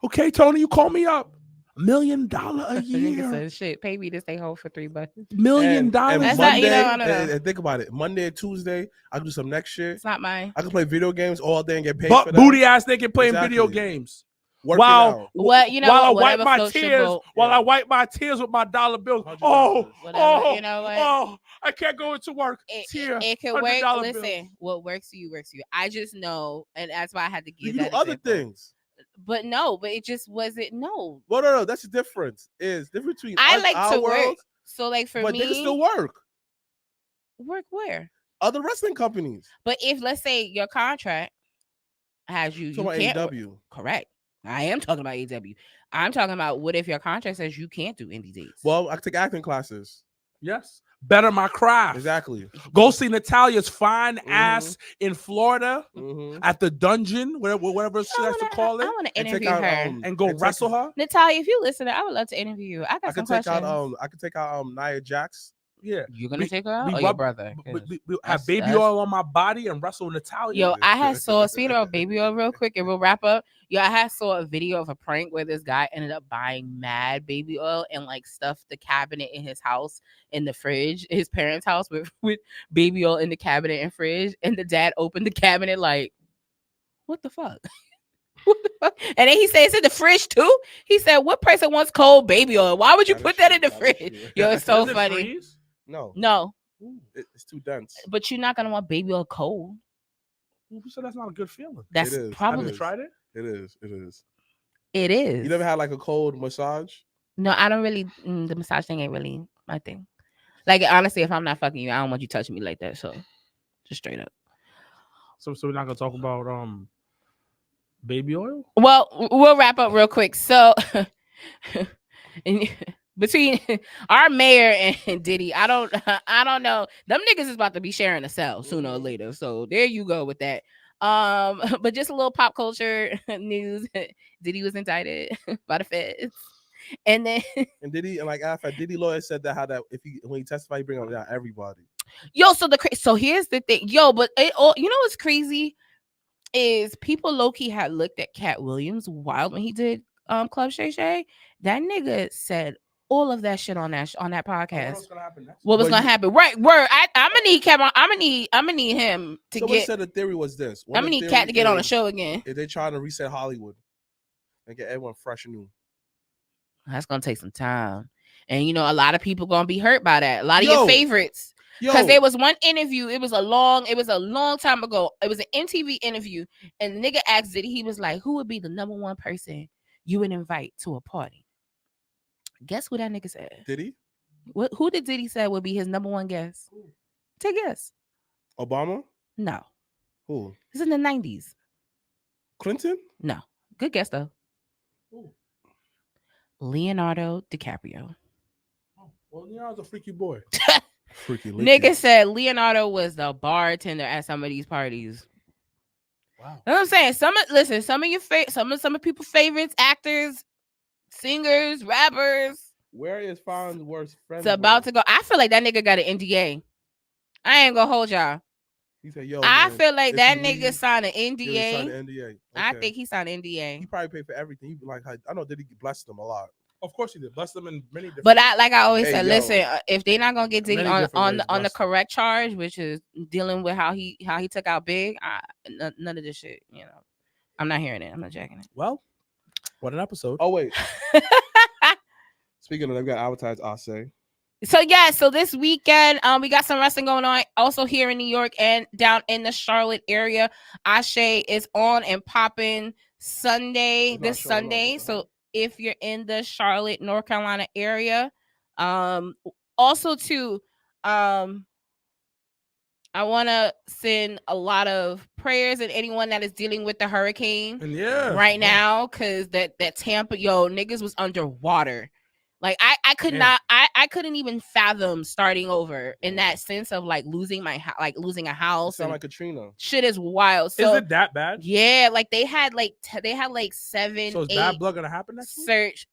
Okay, Tony, you call me up. $1 million a Nigga year. says, shit, pay me to stay home for $3. $1 million. And That's Monday, not, you know, I don't know. and think about it. Monday and Tuesday, I can do some next shit. It's not mine. I can play video games all day and get paid But for that. booty ass nigga playing video Exactly. games. Work it While out. What you know? while what, I wipe whatever my floats your tears, boat. while Yeah. I wipe my tears with my dollar bills. $100. Oh, Whatever, oh, you know what? oh, I can't go into work. Tear. It can work. $100 Listen, bills. what works for you works for you. I just know, and that's why I had to You give can that do other example. things. But it just wasn't. No, Well, no, that's the difference. Is difference between I us, like our to work. world, So like for but me, they can still work. work where? Other wrestling companies. But if let's say your contract has you Talking about can't work- AEW. correct. I am talking about AEW. I'm talking about what if your contract says you can't do indie dates? Well, I can take acting classes. Yes. Better my craft. Exactly. Go see Natalia's fine Mhm. ass in Florida Mm-hmm. at the dungeon, whatever she likes to call I it, want to And take interview out, her. and go and take- wrestle her. Natalia, if you listen, I would love to interview you. I got I some can take questions. out I can take out Nia Jax. Yeah. You're gonna we- take her out we or your rub- brother? We have That's- baby that's- oil on my body and wrestle Natalia. Yo, I had saw speaking of baby oil real quick, and we'll wrap up. Yo, I had saw a video of a prank where this guy ended up buying mad baby oil and like stuffed the cabinet in his house in the fridge, his parents' house with baby oil in the cabinet and fridge. And the dad opened the cabinet like, what the fuck? What the fuck? And then he said, it's in the fridge too. He said, what person wants cold baby oil? Why would you That put is that true, in the that is fridge? true. Yo, it's so Does it funny. freeze? No, No, it's too dense. but you're not gonna want baby oil cold. Who said that's not a good feeling? That's is. Have probably you tried it? It is. It is. it is. You never had like a cold massage? No, I don't really. The massage thing ain't really my thing. Like honestly, if I'm not fucking you, I don't want you touching me like that. So, just straight up. So we're not gonna talk about baby oil. Well, we'll wrap up real quick. So, between our mayor and Diddy, I don't know. Them niggas is about to be sharing a cell sooner or later. So there you go with that. But just a little pop culture news. Diddy was indicted by the feds. And then And Diddy, and like after Diddy lawyer said that how that when he testified, he bring up everybody. so here's the thing. But it all, you know what's crazy is people low-key had looked at Cat Williams wild when he did Club Shay Shay. That nigga said all of that shit on that podcast. What's gonna happen next? What was But gonna you- happen? Right, word. I'm gonna need Cat. I'm gonna need him to Someone get. said the theory was this. I'm gonna need Cat to get on the show again. If they trying to reset Hollywood and get everyone fresh and new. That's gonna take some time, and you know a lot of people gonna be hurt by that. A lot of your favorites. Because there was one interview, it was a long time ago. It was an MTV interview, and the nigga asked Diddy, he was like, who would be the number one person you would invite to a party? Guess who that nigga said? Diddy? Who did Diddy say would be his number one guest? Take a guess. Obama? No. Who? This is in the 90s. Clinton? No. Good guess, though. Who? Leonardo DiCaprio. Oh, well, Leonardo's a freaky boy. Freaky Nigga said Leonardo was the bartender at some of these parties. Wow. You know what I'm saying? Some of your some of people's favorites, actors, singers, rappers. Where is Farnsworth's friend? It's about to go. I feel like that nigga got an NDA. I ain't gonna hold y'all. He said, "Yo, I man, feel like if that you nigga leave, signed an yeah, he signed NDA. an NDA. I Okay. think he signed an He NDA. probably paid for everything. He like, I know that he blessed them a lot. Of course he did. Bless them in many different. But I always Hey, said, yo. listen, if they're not gonna get Diddy Many on different ways the bless them. correct charge, which is dealing with how he took out Big, none of this shit. You know, I'm not hearing it. I'm not jacking it. Well, what an episode. Oh wait. Speaking of, they've got advertised Ase. So this weekend, we got some wrestling going on. Also here in New York and down in the Charlotte area, Ashe is on and popping Sunday. It's not This showing up, Sunday. what the So hell? if you're in the Charlotte, North Carolina area, also too, I want to send a lot of prayers and anyone that is dealing with the hurricane And yeah, right now, because that Tampa niggas was underwater. Like I could Man. not I couldn't even fathom starting over in that sense of like losing losing a It house sound and like Katrina. shit is wild. So is it that bad? yeah, like they had like 7, So is 8 bad blood gonna happen next week? search.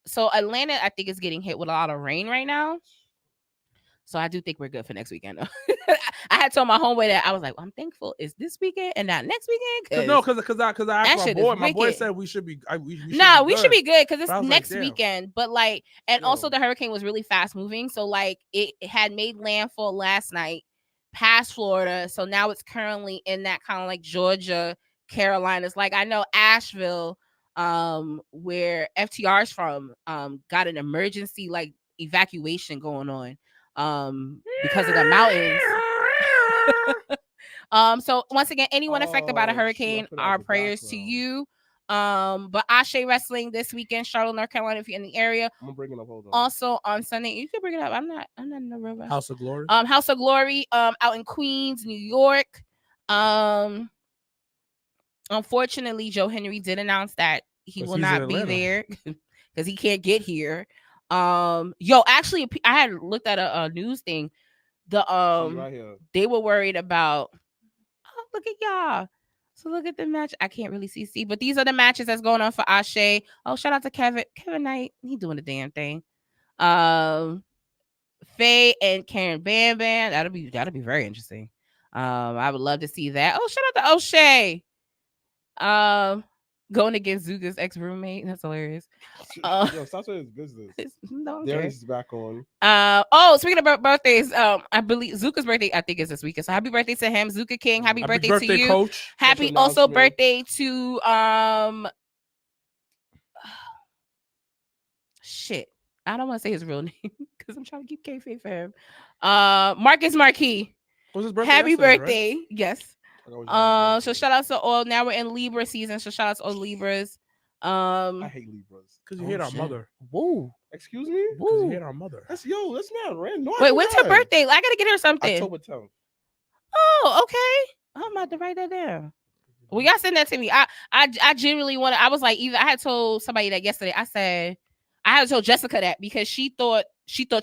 So Atlanta, I think, is getting hit with a lot of rain right now. So I do think we're good for next weekend. I had told my homeboy that I was like, I'm thankful it's this weekend and not next weekend. No, because I that asked my shit is boy. My boy wicked. said we should be. We should be good because it's But I was like, next damn. weekend. But like, and also Yo. the hurricane was really fast moving. So like, it had made landfall last night past Florida. So now it's currently in that kind of like Georgia, Carolinas. Like I know Asheville, where FTR's from, got an emergency like evacuation going on, because of the mountains. So once again, anyone affected by the Oh, shoot, I hurricane, put it our at the prayers to background. you. But Ashe Wrestling this weekend, Charlotte, North Carolina, if you're in the area. I'm gonna bring it up. Hold on. Also on Sunday, you can bring it up. I'm not in a real rush. House of Glory. House of Glory, out in Queens, New York. Unfortunately, Joe Henry did announce that he 'Cause will he's not in be Atlanta. there because he can't get here. Actually, I had looked at a news thing. She's right here. They were worried about. Oh, look at y'all. So look at the match. I can't really see, but these are the matches that's going on for Ashe. Oh, shout out to Kevin Knight. He doing the damn thing. Faye and Karen Bam Bam. That'll be very interesting. I would love to see that. Oh, shout out to O'Shea. Going against Zuga's ex-roommate. That's hilarious. Yo, stop saying his business. No, Darius is back on. Speaking of birthdays, I believe Zuka's birthday, I think, is this weekend. So happy birthday to him, Zuka King. Happy birthday to you, Coach. Happy Special also announcement. birthday to shit. I don't want to say his real name because I'm trying to keep kayfabe for him. Marcus Marquis. Was his birthday Happy yesterday, right? birthday. Yes. I always like So shout out to all. Now we're in Libra season, so shout out to all Libras. I hate Libras. Because you hate our shit. mother. Woo. Excuse me? Because you Woo. hate our mother. That's not random. Wait, when's her birthday? I gotta get her something. October 10th. Oh, okay. I'm about to write that down. Well, y'all send that to me. I genuinely want to. I was like, I had told somebody that yesterday. I said, I had told Jessica that because she thought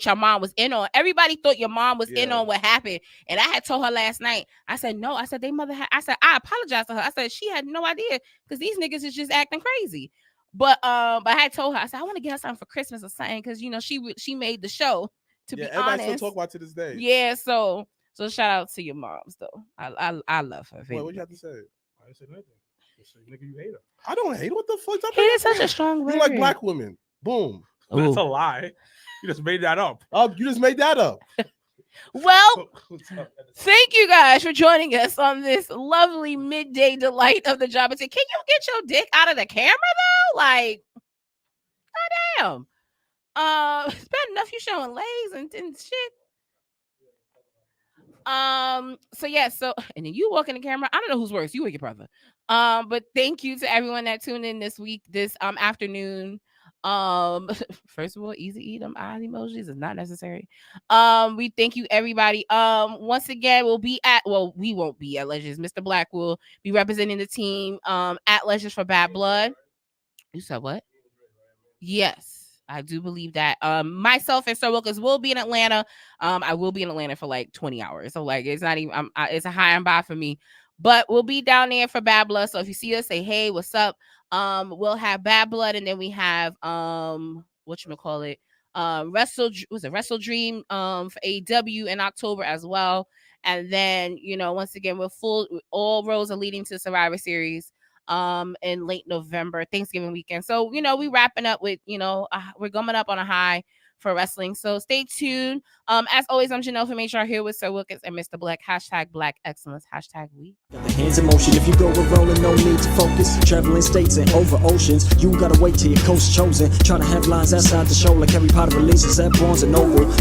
your mom was in on. Everybody thought your mom was in Yeah. on what happened, and I had told her last night. I said no. I said they mother had. I said I apologized to her. I said she had no idea because these niggas is just acting crazy. But I had told her. I said I want to get her something for Christmas or something because she made the show. To be everybody honest, still talk about it to this day. yeah. So shout out to your moms though. I love her. Wait, what you have to say? I didn't say nothing. Just say, nigga, you hate her. I don't hate. What the fuck? Hate is such a strong word. You like black women. Boom. That's a lie. You just made that up. Oh, you just made that up. Well, thank you guys for joining us on this lovely midday delight of the Jobbertears. Can you get your dick out of the camera though? Like, goddamn. It's bad enough you showing legs and shit. So and then you walk in the camera. I don't know who's worse, you or your brother. But thank you to everyone that tuned in this week, this afternoon. First of all, easy eat them eye emojis is not necessary. We thank you everybody. Once again, we won't be at Legends. Mr. Black will be representing the team at Legends for Bad Blood. You said what? Yes, I do believe that. Myself and Sir Wilkins will be in Atlanta. I will be in Atlanta for like 20 hours. So like it's not even it's a high and bye for me. But we'll be down there for Bad Blood. So if you see us, say hey, what's up? We'll have Bad Blood, and then we have whatchamacallit, Wrestle Dream for AEW in October as well. And then, once again, all roads are leading to Survivor Series in late November, Thanksgiving weekend. So, we wrapping up with, we're coming up on a high for wrestling. So stay tuned. As always, I'm Janelle from HR here with Sir Wilkins and Mr. Black. # Black Excellence. # we. Got the hands in motion. If you go with rolling, no need to focus. Traveling states and over oceans. You gotta wait till your coast chosen. Try to have lines outside the show like Harry Potter releases at Barnes & Noble.